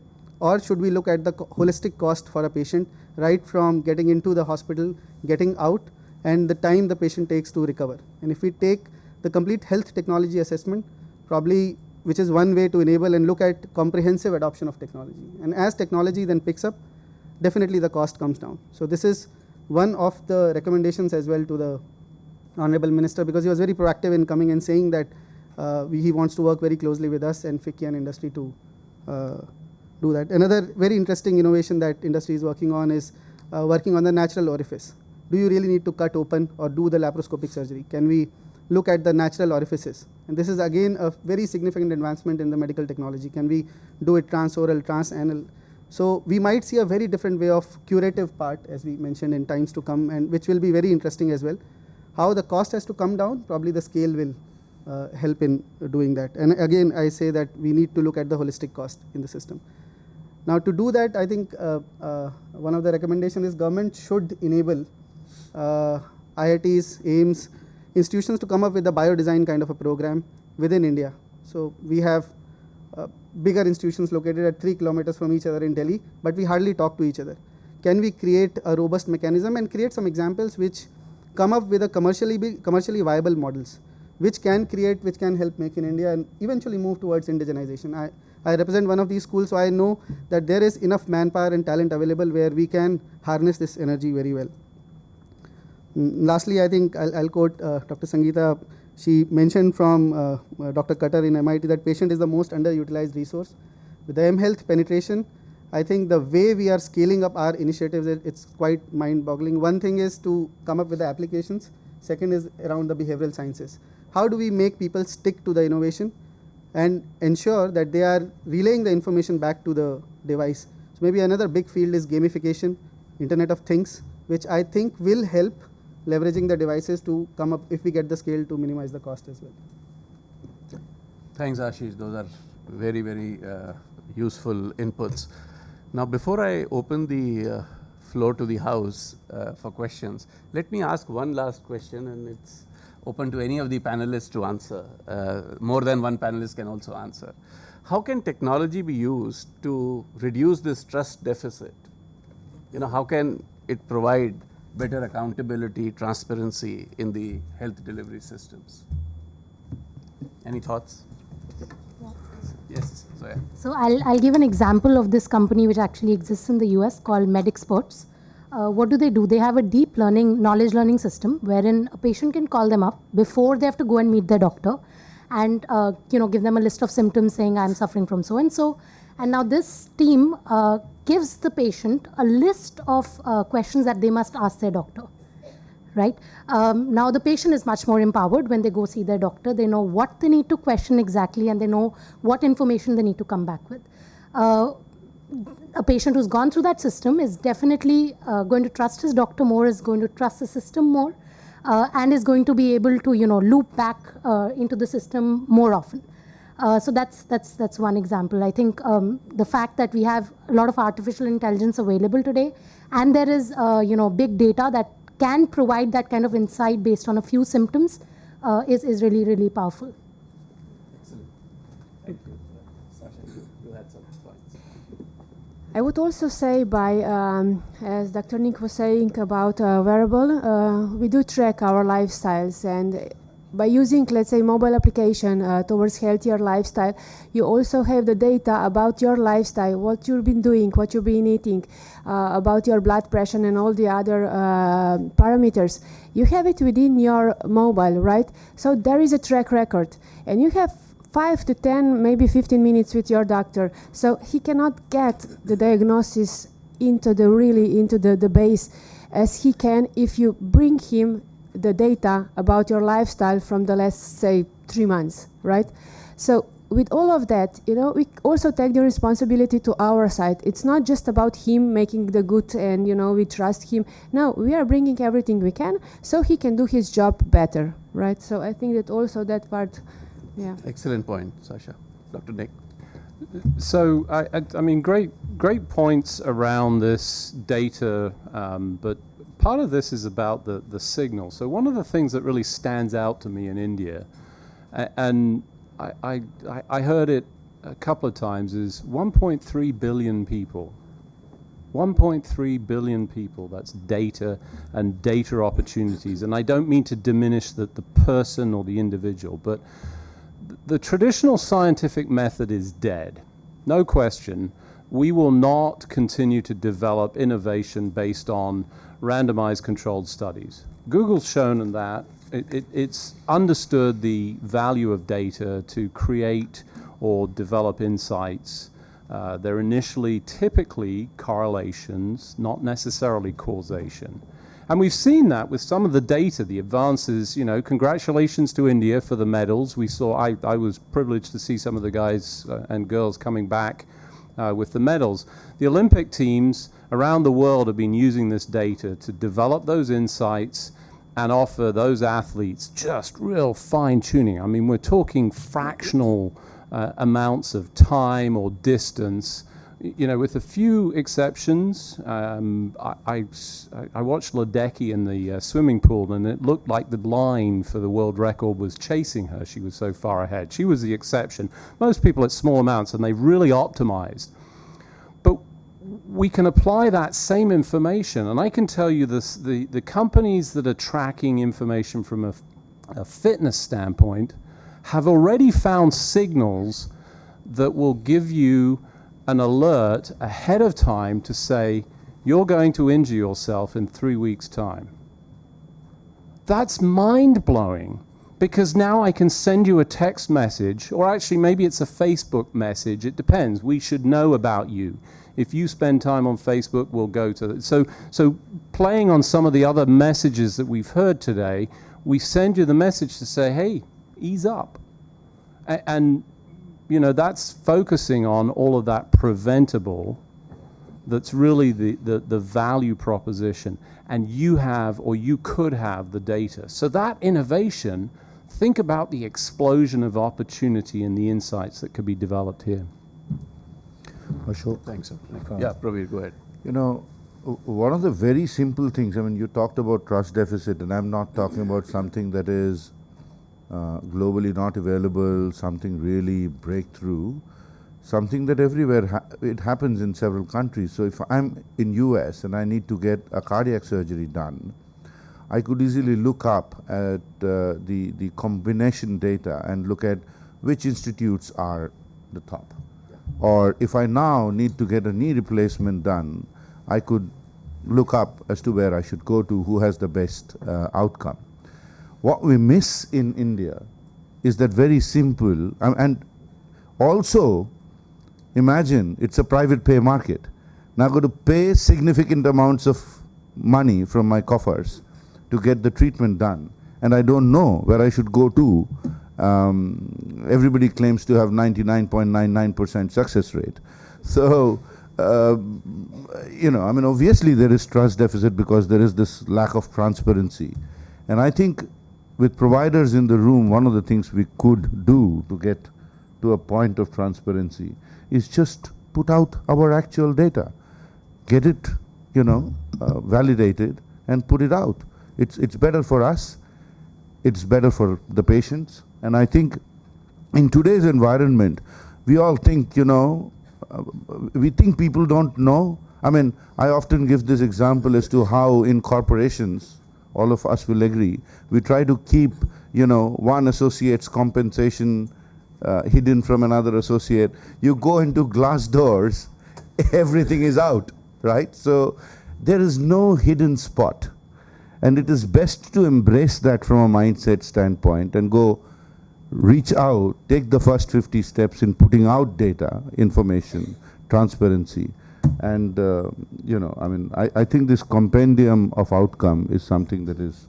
or should we look at the holistic cost for a patient, right from getting into the hospital, getting out, and the time the patient takes to recover? And if we take the complete health technology assessment, probably, which is one way to enable and look at comprehensive adoption of technology. And as technology then picks up, definitely the cost comes down. So this is one of the recommendations as well to the Honorable Minister, because he was very proactive in coming and saying that he wants to work very closely with us and FICCI and industry to do that. Another very interesting innovation that industry is working on is working on the natural orifice. Do you really need to cut open or do the laparoscopic surgery? Can we look at the natural orifices? And this is again a very significant advancement in the medical technology. Can we do it transoral, transanal? So we might see a very different way of curative part, as we mentioned, in times to come, and which will be very interesting as well. How the cost has to come down, probably the scale will help in doing that. And again, I say that we need to look at the holistic cost in the system. Now, to do that, I think one of the recommendations is government should enable IITs, AIIMS, institutions to come up with a biodesign kind of a program within India. So we have bigger institutions located at 3 kilometers from each other in Delhi, but we hardly talk to each other. Can we create a robust mechanism and create some examples which come up with a commercially viable models, which can help make in India and eventually move towards indigenization. I represent one of these schools, so I know that there is enough manpower and talent available where we can harness this energy very well. Lastly, I think I'll quote Dr. Sangeeta. She mentioned from Dr. Cutter in MIT that patient is the most underutilized resource. With the mHealth penetration, I think the way we are scaling up our initiatives, it's quite mind-boggling. One thing is to come up with the applications. Second is around the behavioral sciences. How do we make people stick to the innovation and ensure that they are relaying the information back to the device? So maybe another big field is gamification, Internet of Things, which I think will help leveraging the devices to come up, if we get the scale, to minimize the cost as well. Thanks, Ashish. Those are very, very useful inputs. Now, before I open the floor to the house for questions, let me ask one last question, and it's open to any of the panelists to answer. More than one panelist can also answer. How can technology be used to reduce this trust deficit? How can it provide better accountability, transparency in the health delivery systems? Any thoughts? Yes, Zoya. So I'll give an example of this company which actually exists in the US called MedExperts. What do? They have a deep learning, knowledge learning system wherein a patient can call them up before they have to go and meet their doctor and give them a list of symptoms saying I'm suffering from so and so. And now this team gives the patient a list of questions that they must ask their doctor. Right? Now the patient is much more empowered when they go see their doctor. They know what they need to question exactly and they know what information they need to come back with. A patient who's gone through that system is definitely going to trust his doctor more, is going to trust the system more, and is going to be able to loop back into the system more often. So that's one example. I think the fact that we have a lot of artificial intelligence available today, and there is big data that can provide that kind of insight based on a few symptoms is really, really powerful. Excellent. Thank you. Sasha, you had some points. I would also say as Dr. Nick was saying about wearable, we do track our lifestyles, and by using, let's say, mobile application towards healthier lifestyle, you also have the data about your lifestyle, what you've been doing, what you've been eating, about your blood pressure and all the other parameters. You have it within your mobile, right? So there is a track record, and you have 5 to 10, maybe 15 minutes with your doctor. So he cannot get the diagnosis into the base as he can if you bring him the data about your lifestyle from the last, say, 3 months, right? So with all of that, we also take the responsibility to our side. It's not just about him making the good and, we trust him. No, we are bringing everything we can so he can do his job better, right? So I think that also that part, yeah. Excellent point, Sasha. Dr. Nick. So, I mean, great points around this data, but part of this is about the signal. So one of the things that really stands out to me in India, and I heard it a couple of times, is 1.3 billion people. 1.3 billion people, that's data and data opportunities. And I don't mean to diminish the person or the individual, but the traditional scientific method is dead. No question. We will not continue to develop innovation based on randomized controlled studies. Google's shown that. It's understood the value of data to create or develop insights. They're initially typically correlations, not necessarily causation. And we've seen that with some of the data, the advances, congratulations to India for the medals. We saw, I was privileged to see some of the guys and girls coming back with the medals. The Olympic teams around the world have been using this data to develop those insights and offer those athletes just real fine tuning. I mean, we're talking fractional amounts of time or distance. With a few exceptions. I watched Ledecky in the swimming pool, and it looked like the line for the world record was chasing her. She was so far ahead. She was the exception. Most people at small amounts, and they really optimized. But we can apply that same information, and I can tell you this: the companies that are tracking information from a fitness standpoint have already found signals that will give you an alert ahead of time to say, you're going to injure yourself in 3 weeks' time. That's mind-blowing, because now I can send you a text message, or actually maybe it's a Facebook message, it depends. We should know about you. If you spend time on Facebook, we'll go to it. So playing on some of the other messages that we've heard today, we send you the message to say, hey, ease up. And that's focusing on all of that preventable. That's really the value proposition. And you have, or you could have, the data. So that innovation, think about the explosion of opportunity and the insights that could be developed here. Ashok? Thanks. Yeah, Pravir, go ahead. one of the very simple things, I mean, you talked about trust deficit, and I'm not talking about something that is globally not available, something really breakthrough, something that everywhere it happens in several countries. So if I'm in US and I need to get a cardiac surgery done, I could easily look up at the combination data and look at which institutes are the top. Or if I now need to get a knee replacement done, I could look up as to where I should go to, who has the best outcome. What we miss in India is that very simple, and also imagine it's a private pay market. Now I'm going to pay significant amounts of money from my coffers to get the treatment done, and I don't know where I should go to. Everybody claims to have 99.99% success rate. So, you know, I mean, obviously there is trust deficit because there is this lack of transparency. And I think with providers in the room, one of the things we could do to get to a point of transparency is just put out our actual data, get it, you know, validated and put it out. It's better for us, it's better for the patients, and I think in today's environment, we all think, you know, we think people don't know. I mean, I often give this example as to how in corporations, all of us will agree, we try to keep, you know, one associate's compensation hidden from another associate. You go into glass doors, everything is out, right? So there is no hidden spot. And it is best to embrace that from a mindset standpoint and go reach out, take the first 50 steps in putting out data, information, transparency. And, you know, I mean, I think this compendium of outcome is something that is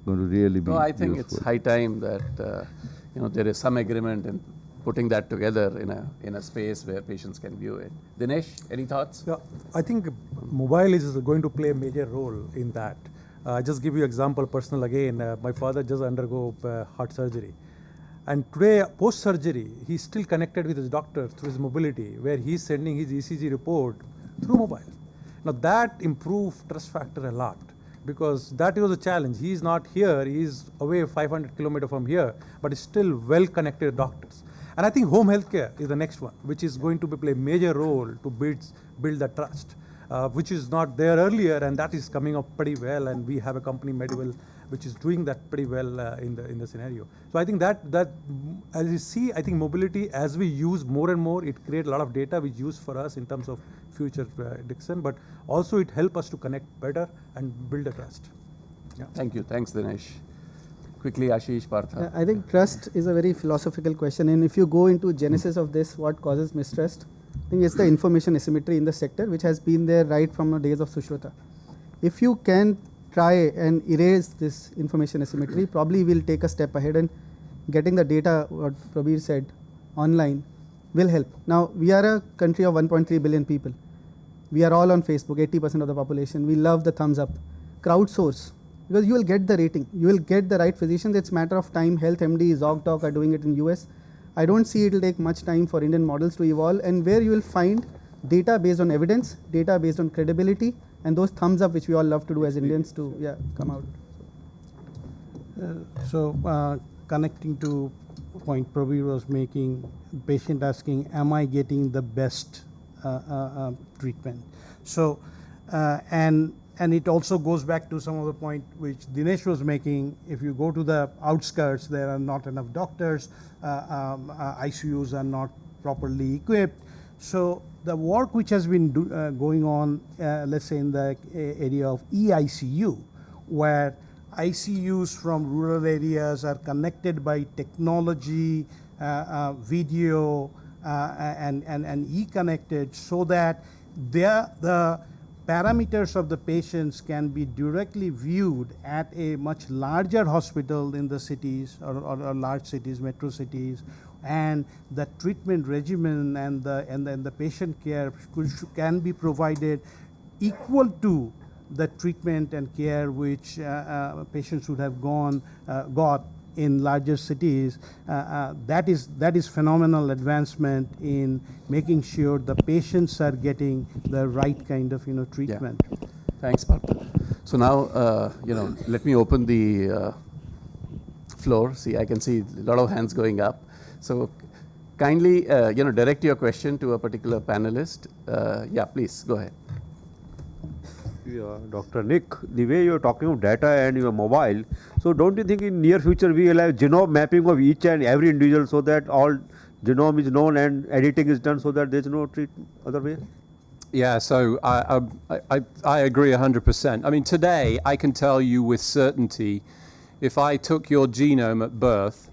going to really be I think useful. it's high time that, you know, there is some agreement in putting that together in a space where patients can view it. Dinesh, any thoughts? Yeah, I think mobile is going to play a major role in that. Just give you example, personal again. My father just undergo heart surgery. And today, post-surgery, he's still connected with his doctor through his mobility, where he's sending his ECG report through mobile. Now that improved trust factor a lot, because that was a challenge. He's not here, he's away 500 kilometers from here, but he's still well-connected doctors. And I think home healthcare is the next one, which is going to play a major role to build the trust. Which is not there earlier, and that is coming up pretty well. And we have a company, Medwell, which is doing that pretty well in the scenario. So I think that as you see, I think mobility, as we use more and more, it creates a lot of data which is used for us in terms of future prediction, but also it helps us to connect better and build a trust. Yeah. Thank you. Thanks, Dinesh. Quickly, Ashish, Partha. I think trust is a very philosophical question, and if you go into genesis of this, what causes mistrust? I think it's the information asymmetry in the sector, which has been there right from the days of Sushruta. If you can try and erase this information asymmetry, probably we'll take a step ahead, and getting the data, what Prabir said, online will help. Now, we are a country of 1.3 billion people. We are all on Facebook, 80% of the population. We love the thumbs up. Crowdsource, because you will get the rating. You will get the right physicians. It's a matter of time. Health MD, ZocDoc are doing it in US. I don't see it will take much time for Indian models to evolve, and where you will find data based on evidence, data based on credibility, and those thumbs up which we all love to do as Indians to come out. So connecting to point Prabir was making, patient asking, am I getting the best treatment? So and it also goes back to some of the point which Dinesh was making. If you go to the outskirts, there are not enough doctors, ICUs are not properly equipped. So the work which has been going on, let's say in the area of eICU, where ICUs from rural areas are connected by technology, video, and e-connected, so that the parameters of the patients can be directly viewed at a much larger hospital in the cities or large cities, metro cities, and the treatment regimen and the patient care can be provided equal to the treatment and care which patients would have got in larger cities. That is phenomenal advancement in making sure the patients are getting the right kind of treatment. Yeah. Thanks, Partha. So now, let me open the floor. See, I can see a lot of hands going up. So kindly, direct your question to a particular panelist. Yeah, please, go ahead. Yeah, Dr. Nick, the way you are talking of data and your mobile, so don't you think in near future we will have genome mapping of each and every individual so that all genome is known and editing is done so that there is no treat other way? Yeah, so I agree 100%. I mean, today I can tell you with certainty, if I took your genome at birth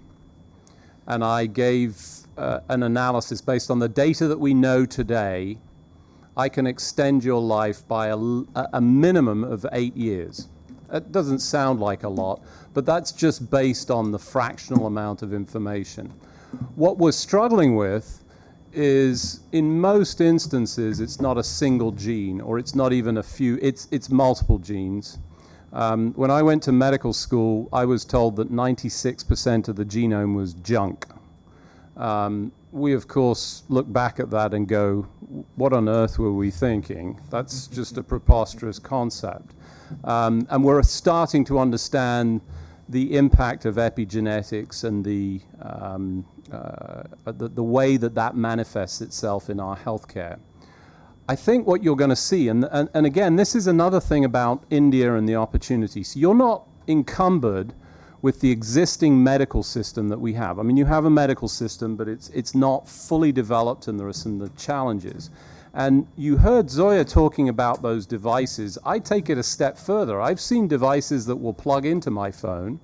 and I gave an analysis based on the data that we know today, I can extend your life by a minimum of 8 years. It doesn't sound like a lot, but that's just based on the fractional amount of information. What we're struggling with is, in most instances, it's not a single gene, or it's not even a few, it's multiple genes. When I went to medical school, I was told that 96% of the genome was junk. We, of course, look back at that and go, what on earth were we thinking? That's just a preposterous concept. And we're starting to understand the impact of epigenetics and the way that manifests itself in our healthcare. I think what you're going to see, and again, this is another thing about India and the opportunity. So you're not encumbered with the existing medical system that we have. I mean, you have a medical system, but it's not fully developed, and there are some challenges. And you heard Zoya talking about those devices. I take it a step further. I've seen devices that will plug into my phone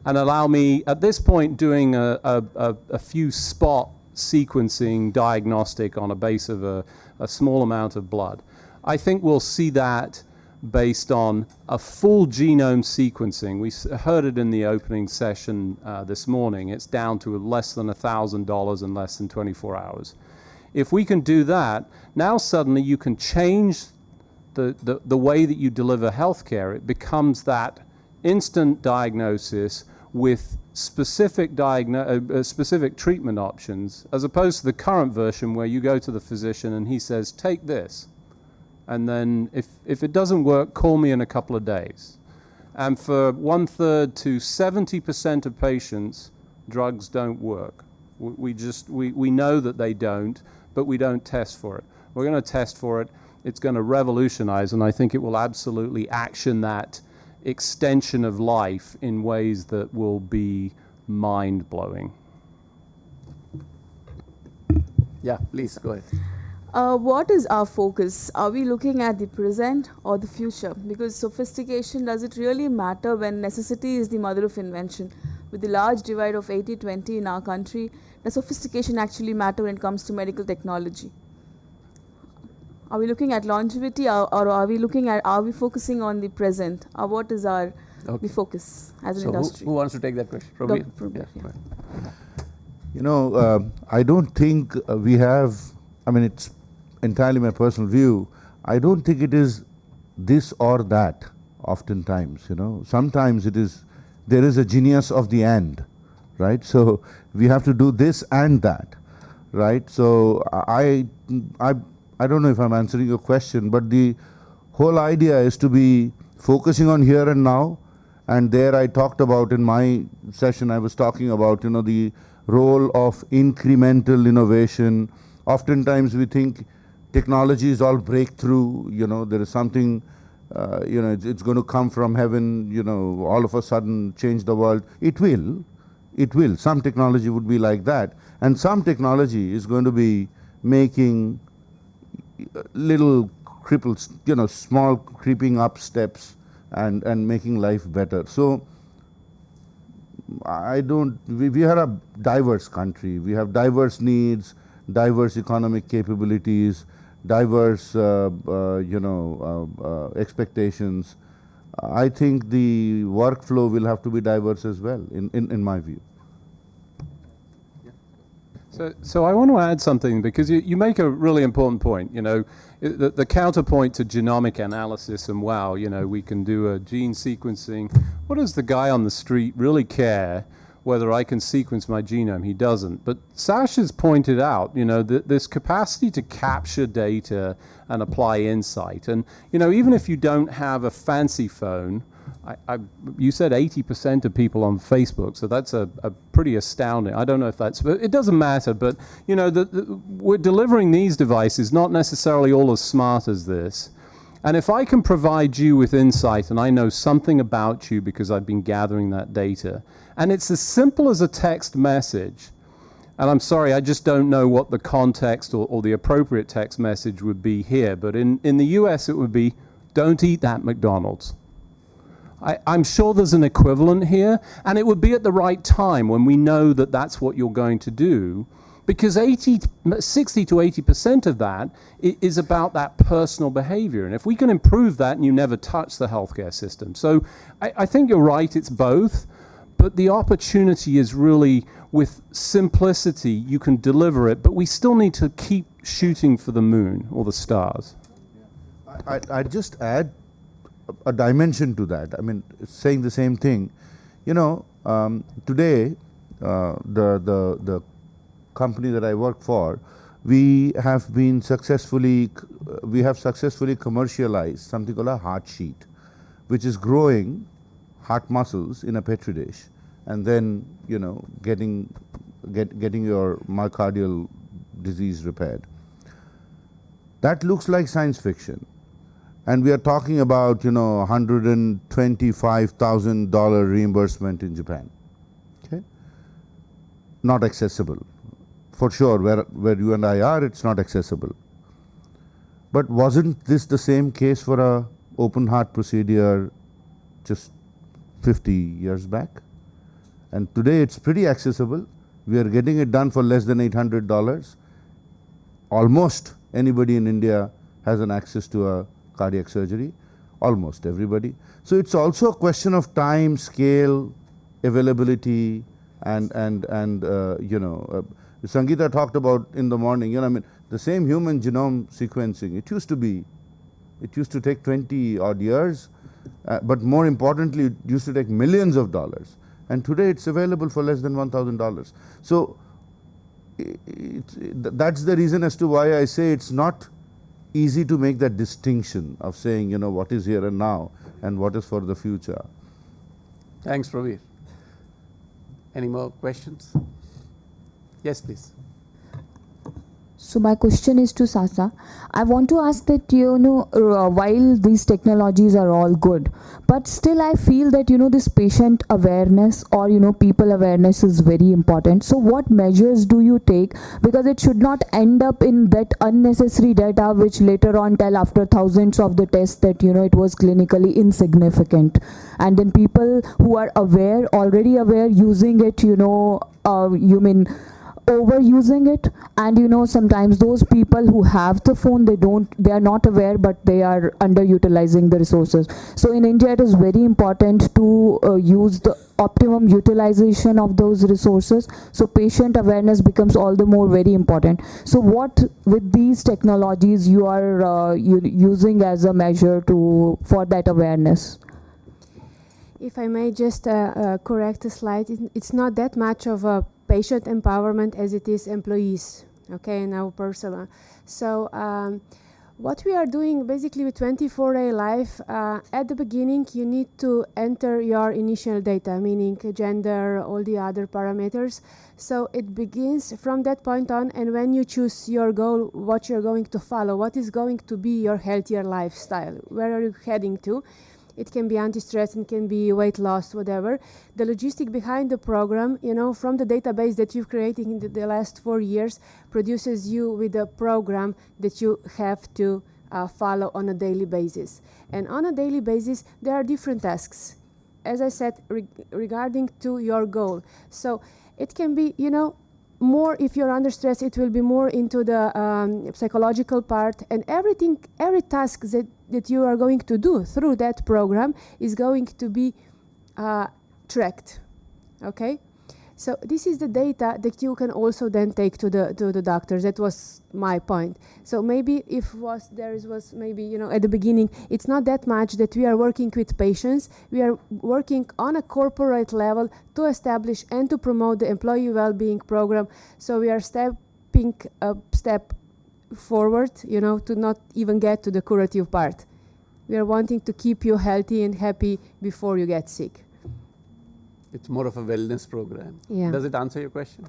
and allow me, at this point, doing a few spot sequencing diagnostic on a base of a small amount of blood. I think we'll see that based on a full genome sequencing. We heard it in the opening session this morning. It's down to less than $1,000 in less than 24 hours. If we can do that, now suddenly you can change the way that you deliver healthcare. It becomes that instant diagnosis with specific treatment options, as opposed to the current version where you go to the physician and he says, take this. And then if it doesn't work, call me in a couple of days. And for 1/3 to 70% of patients, drugs don't work. We know that they don't, but we don't test for it. We're going to test for it. It's going to revolutionize, and I think it will absolutely action that extension of life in ways that will be mind-blowing. Yeah, please go ahead. What is our focus? Are we looking at the present or the future? Because sophistication, does it really matter when necessity is the mother of invention? With the large divide of 80-20 in our country, does sophistication actually matter when it comes to medical technology? Are we looking at longevity, or are we focusing on the present? Or what is our the focus as an industry? Who wants to take that question? Prabir, yeah. I don't think we have, it's entirely my personal view, I don't think it is this or that oftentimes, Sometimes there is a genius of the and, right? So we have to do this and that, right? So I don't know if I'm answering your question, but the whole idea is to be focusing on here and now. And there I talked about, in my session, I was talking about, the role of incremental innovation. Oftentimes we think technology is all breakthrough, there is something, it's going to come from heaven, all of a sudden change the world. It will. Some technology would be like that. And some technology is going to be making little cripples, small creeping up steps and making life better. So we are a diverse country. We have diverse needs, diverse economic capabilities, diverse, expectations. I think the workflow will have to be diverse as well, in my view. So I want to add something, because you make a really important point. The counterpoint to genomic analysis and we can do a gene sequencing. What does the guy on the street really care whether I can sequence my genome. He doesn't. But Sasha's pointed out, this capacity to capture data and apply insight. And, even if you don't have a fancy phone, you said 80% of people on Facebook, so that's a pretty astounding. I don't know if that's, but it doesn't matter. But we're delivering these devices, not necessarily all as smart as this. And if I can provide you with insight, and I know something about you because I've been gathering that data, and it's as simple as a text message. And I'm sorry, I just don't know what the context or the appropriate text message would be here. But in the US, it would be, don't eat that McDonald's. I'm sure there's an equivalent here, and it would be at the right time when we know that that's what you're going to do, because 60 to 80% of that is about that personal behavior. And if we can improve that, and you never touch the healthcare system. So I think you're right, it's both, but the opportunity is really with simplicity, you can deliver it, but we still need to keep shooting for the moon or the stars. I'd just add a dimension to that. I mean, saying the same thing. Today, the company that I work for, we have successfully commercialized something called a heart sheet, which is growing heart muscles in a petri dish, and then getting your myocardial disease repaired. That looks like science fiction. And we are talking about, $125,000 reimbursement in Japan. Okay? Not accessible. For sure, where you and I are, it's not accessible. But wasn't this the same case for a open heart procedure just 50 years back? And today it's pretty accessible. We are getting it done for less than $800. Almost anybody in India has an access to a cardiac surgery, almost everybody. So it's also a question of time, scale, availability, and Sangeeta talked about in the morning, the same human genome sequencing, it used to take 20 odd years, but more importantly, it used to take millions of dollars. And today it's available for less than $1,000. So that's the reason as to why I say it's not easy to make that distinction of saying, what is here and now and what is for the future. Thanks, Praveen. Any more questions? Yes, please. So my question is to Sasa. I want to ask that, while these technologies are all good, but still I feel that, this patient awareness or, people awareness is very important. So what measures do you take? Because it should not end up in that unnecessary data which later on tell after thousands of the tests that, it was clinically insignificant. And then people who are aware, already aware, using it, overusing it, and sometimes those people who have the phone, they are not aware, but they are underutilizing the resources. So in India it is very important to use the optimum utilization of those resources, so patient awareness becomes all the more very important. So what with these technologies you are using as a measure for that awareness? If I may just correct a slide, it's not that much of a patient empowerment as it is employees, okay, in our personal. So what we are doing basically with 24A Life, at the beginning you need to enter your initial data, meaning gender, all the other parameters. So it begins from that point on, and when you choose your goal, what you're going to follow, what is going to be your healthier lifestyle, where are you heading to? It can be anti-stress, it can be weight loss, whatever. The logistic behind the program, from the database that you've created in the last 4 years, produces you with a program that you have to follow on a daily basis. And on a daily basis, there are different tasks, as I said, regarding to your goal. So it can be, more if you're under stress, it will be more into the psychological part, and every task that you are going to do through that program is going to be tracked, okay? So this is the data that you can also then take to the doctors. That was my point. So maybe if there was maybe, you know, at the beginning, it's not that much that we are working with patients. We are working on a corporate level to establish and to promote the employee well-being program. So we are stepping a step forward, you know, to not even get to the curative part. We are wanting to keep you healthy and happy before you get sick. It's more of a wellness program. Yeah. Does it answer your question?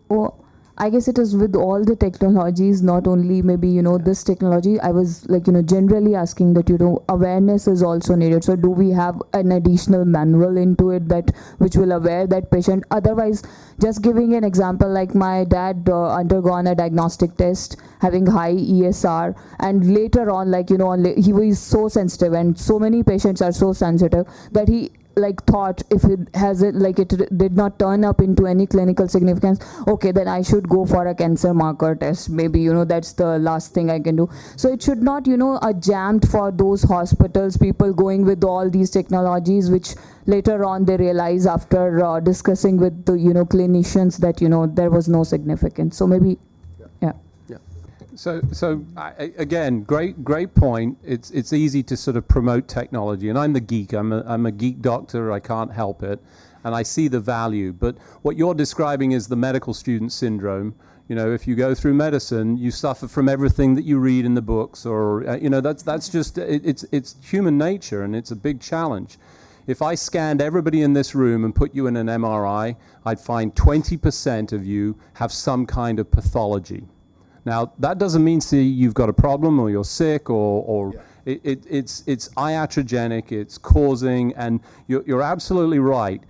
Oh, I guess it is with all the technologies, not only maybe, you know, this technology. I was like, you know, generally asking that, you know, awareness is also needed. So do we have an additional manual into it that which will aware that patient? Otherwise, just giving an example, like my dad undergone a diagnostic test having high ESR, and later on, like, you know, he was so sensitive, and so many patients are so sensitive that he like thought if it has it, like it did not turn up into any clinical significance, okay, then I should go for a cancer marker test. Maybe, you know, that's the last thing I can do. So it should not, you know, jammed for those hospitals, people going with all these technologies, which later on they realize after discussing with the, you know, clinicians that, you know, there was no significance. So maybe, yeah. So again, great point. It's easy to sort of promote technology, and I'm the geek. I'm a geek doctor. I can't help it, and I see the value. But what you're describing is the medical student syndrome. You know, if you go through medicine, you suffer from everything that you read in the books, or you know, that's just it's human nature, and it's a big challenge. If I scanned everybody in this room and put you in an MRI, I'd find 20% of you have some kind of pathology. Now, that doesn't mean you've got a problem or you're sick or it's iatrogenic, it's causing, and you're absolutely right.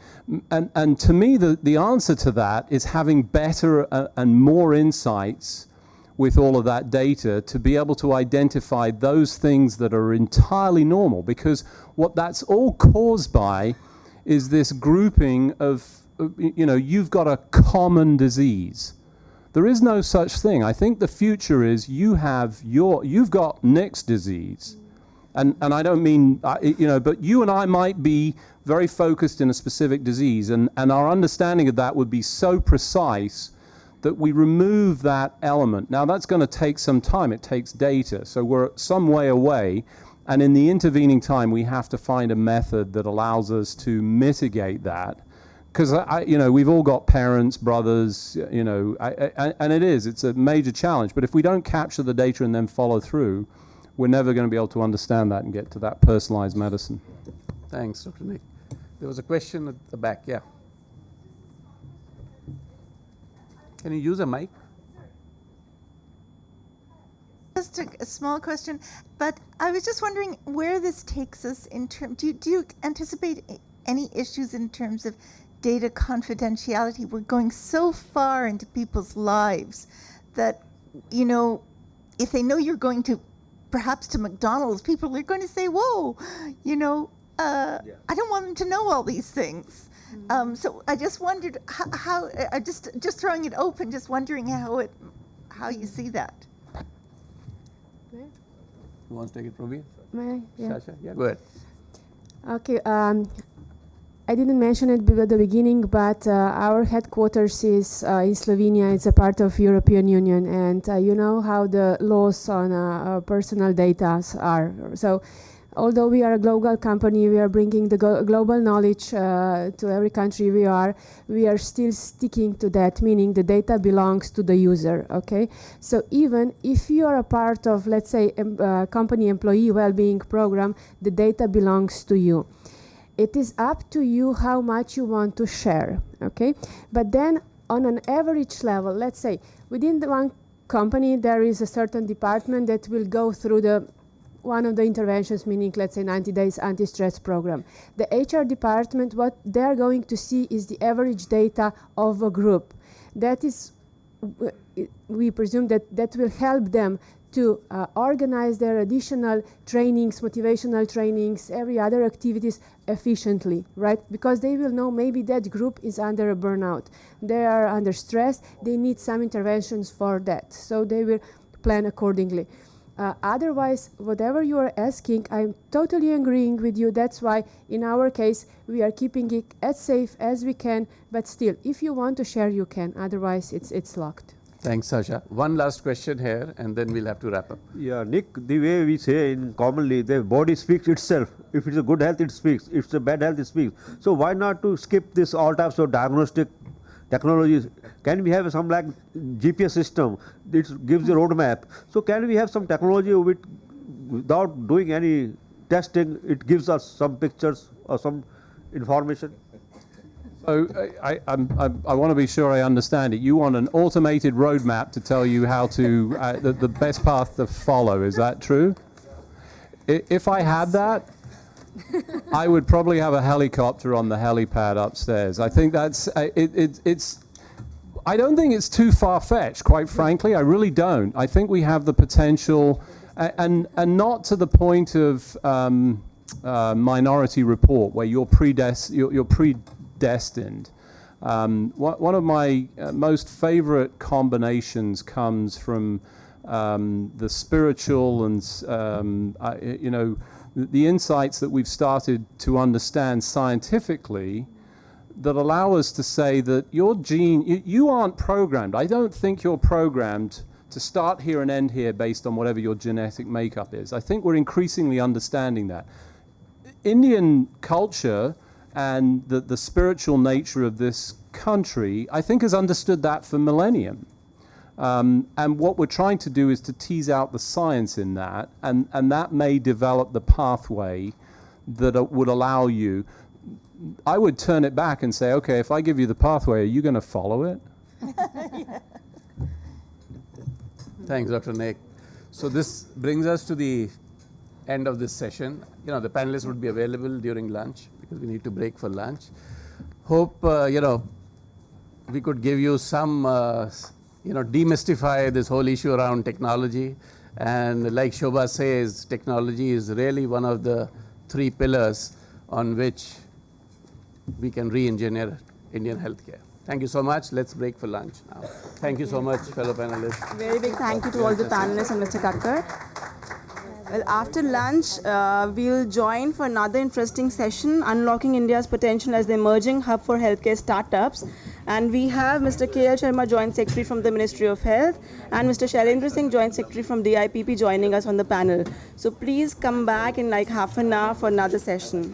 And to me, the answer to that is having better and more insights with all of that data to be able to identify those things that are entirely normal, because what that's all caused by is this grouping of, you know, you've got a common disease. There is no such thing. I think the future is you've got Nick's disease, and I don't mean, you know, but you and I might be very focused in a specific disease, and our understanding of that would be so precise that we remove that element. Now that's going to take some time. It takes data, so we're some way away, and in the intervening time, we have to find a method that allows us to mitigate that. Because, you know, we've all got parents, brothers, you know, and it's a major challenge. But if we don't capture the data and then follow through, we're never going to be able to understand that and get to that personalized medicine. Thanks, Dr. Nick. There was a question at the back, yeah. Can you use a mic? Just a small question, but I was just wondering where this takes us in terms, do you anticipate any issues in terms of data confidentiality? We're going so far into people's lives that, you know, if they know you're going to perhaps to McDonald's, people are going to say, whoa, you know, I don't want them to know all these things. So I just wondered how just throwing it open, just wondering how you see that. Who wants to take it, Ruby? May I? Yeah. Sasha? Yeah, go ahead. Okay. I didn't mention it at the beginning, but our headquarters is in Slovenia. It's a part of European Union, and you know how the laws on personal data are. So, although we are a global company, we are bringing the global knowledge to every country we are still sticking to that, meaning the data belongs to the user, okay? So even if you are a part of, let's say, a company employee well-being program, the data belongs to you. It is up to you how much you want to share, okay? But then on an average level, let's say within the one company, there is a certain department that will go through one of the interventions, meaning, let's say, 90 days anti-stress program. The HR department, what they're going to see is the average data of a group. That is, we presume that will help them to organize their additional trainings, motivational trainings, every other activities efficiently, right? Because they will know maybe that group is under a burnout. They are under stress. They need some interventions for that. So they will plan accordingly. Otherwise, whatever you are asking, I'm totally agreeing with you. That's why in our case, we are keeping it as safe as we can. But still, if you want to share, you can. Otherwise, it's locked. Thanks, Sasha. One last question here, and then we'll have to wrap up. Yeah, Nick, the way we say in commonly, the body speaks itself. If it's a good health, it speaks. If it's a bad health, it speaks. So why not to skip this all types of diagnostic technologies? Can we have some like GPS system? It gives a roadmap. So can we have some technology without doing any testing? It gives us some pictures or some information. So I want to be sure I understand it. You want an automated roadmap to tell you how to, the best path to follow. Is that true? If I had that, I would probably have a helicopter on the helipad upstairs. I think that's, I don't think it's too far-fetched, quite frankly. I really don't. I think we have the potential, and not to the point of Minority Report, where you're predestined. One of my most favorite combinations comes from the spiritual and the insights that we've started to understand scientifically that allow us to say that your gene, you aren't programmed. I don't think you're programmed to start here and end here based on whatever your genetic makeup is. I think we're increasingly understanding that. Indian culture and the spiritual nature of this country, I think, has understood that for millennium. And what we're trying to do is to tease out the science in that, and that may develop the pathway that would allow you. I would turn it back and say, okay, if I give you the pathway, are you going to follow it? Thanks, Dr. Nick. So this brings us to the end of this session. The panelists would be available during lunch because we need to break for lunch. Hope, we could give you some, demystify this whole issue around technology. And like Shobha says, technology is really one of the 3 pillars on which we can re-engineer Indian healthcare. Thank you so much. Let's break for lunch now. Thank you so much, fellow panelists. Very big thank you to all the panelists and Mr. Kakkar. Well, after lunch, we'll join for another interesting session, Unlocking India's Potential as the Emerging Hub for Healthcare Startups. And we have Mr. K.L. Sharma, Joint Secretary from the Ministry of Health, and Mr. Shailendra Singh, Joint Secretary from DIPP, joining us on the panel. So please come back in like half an hour for another session.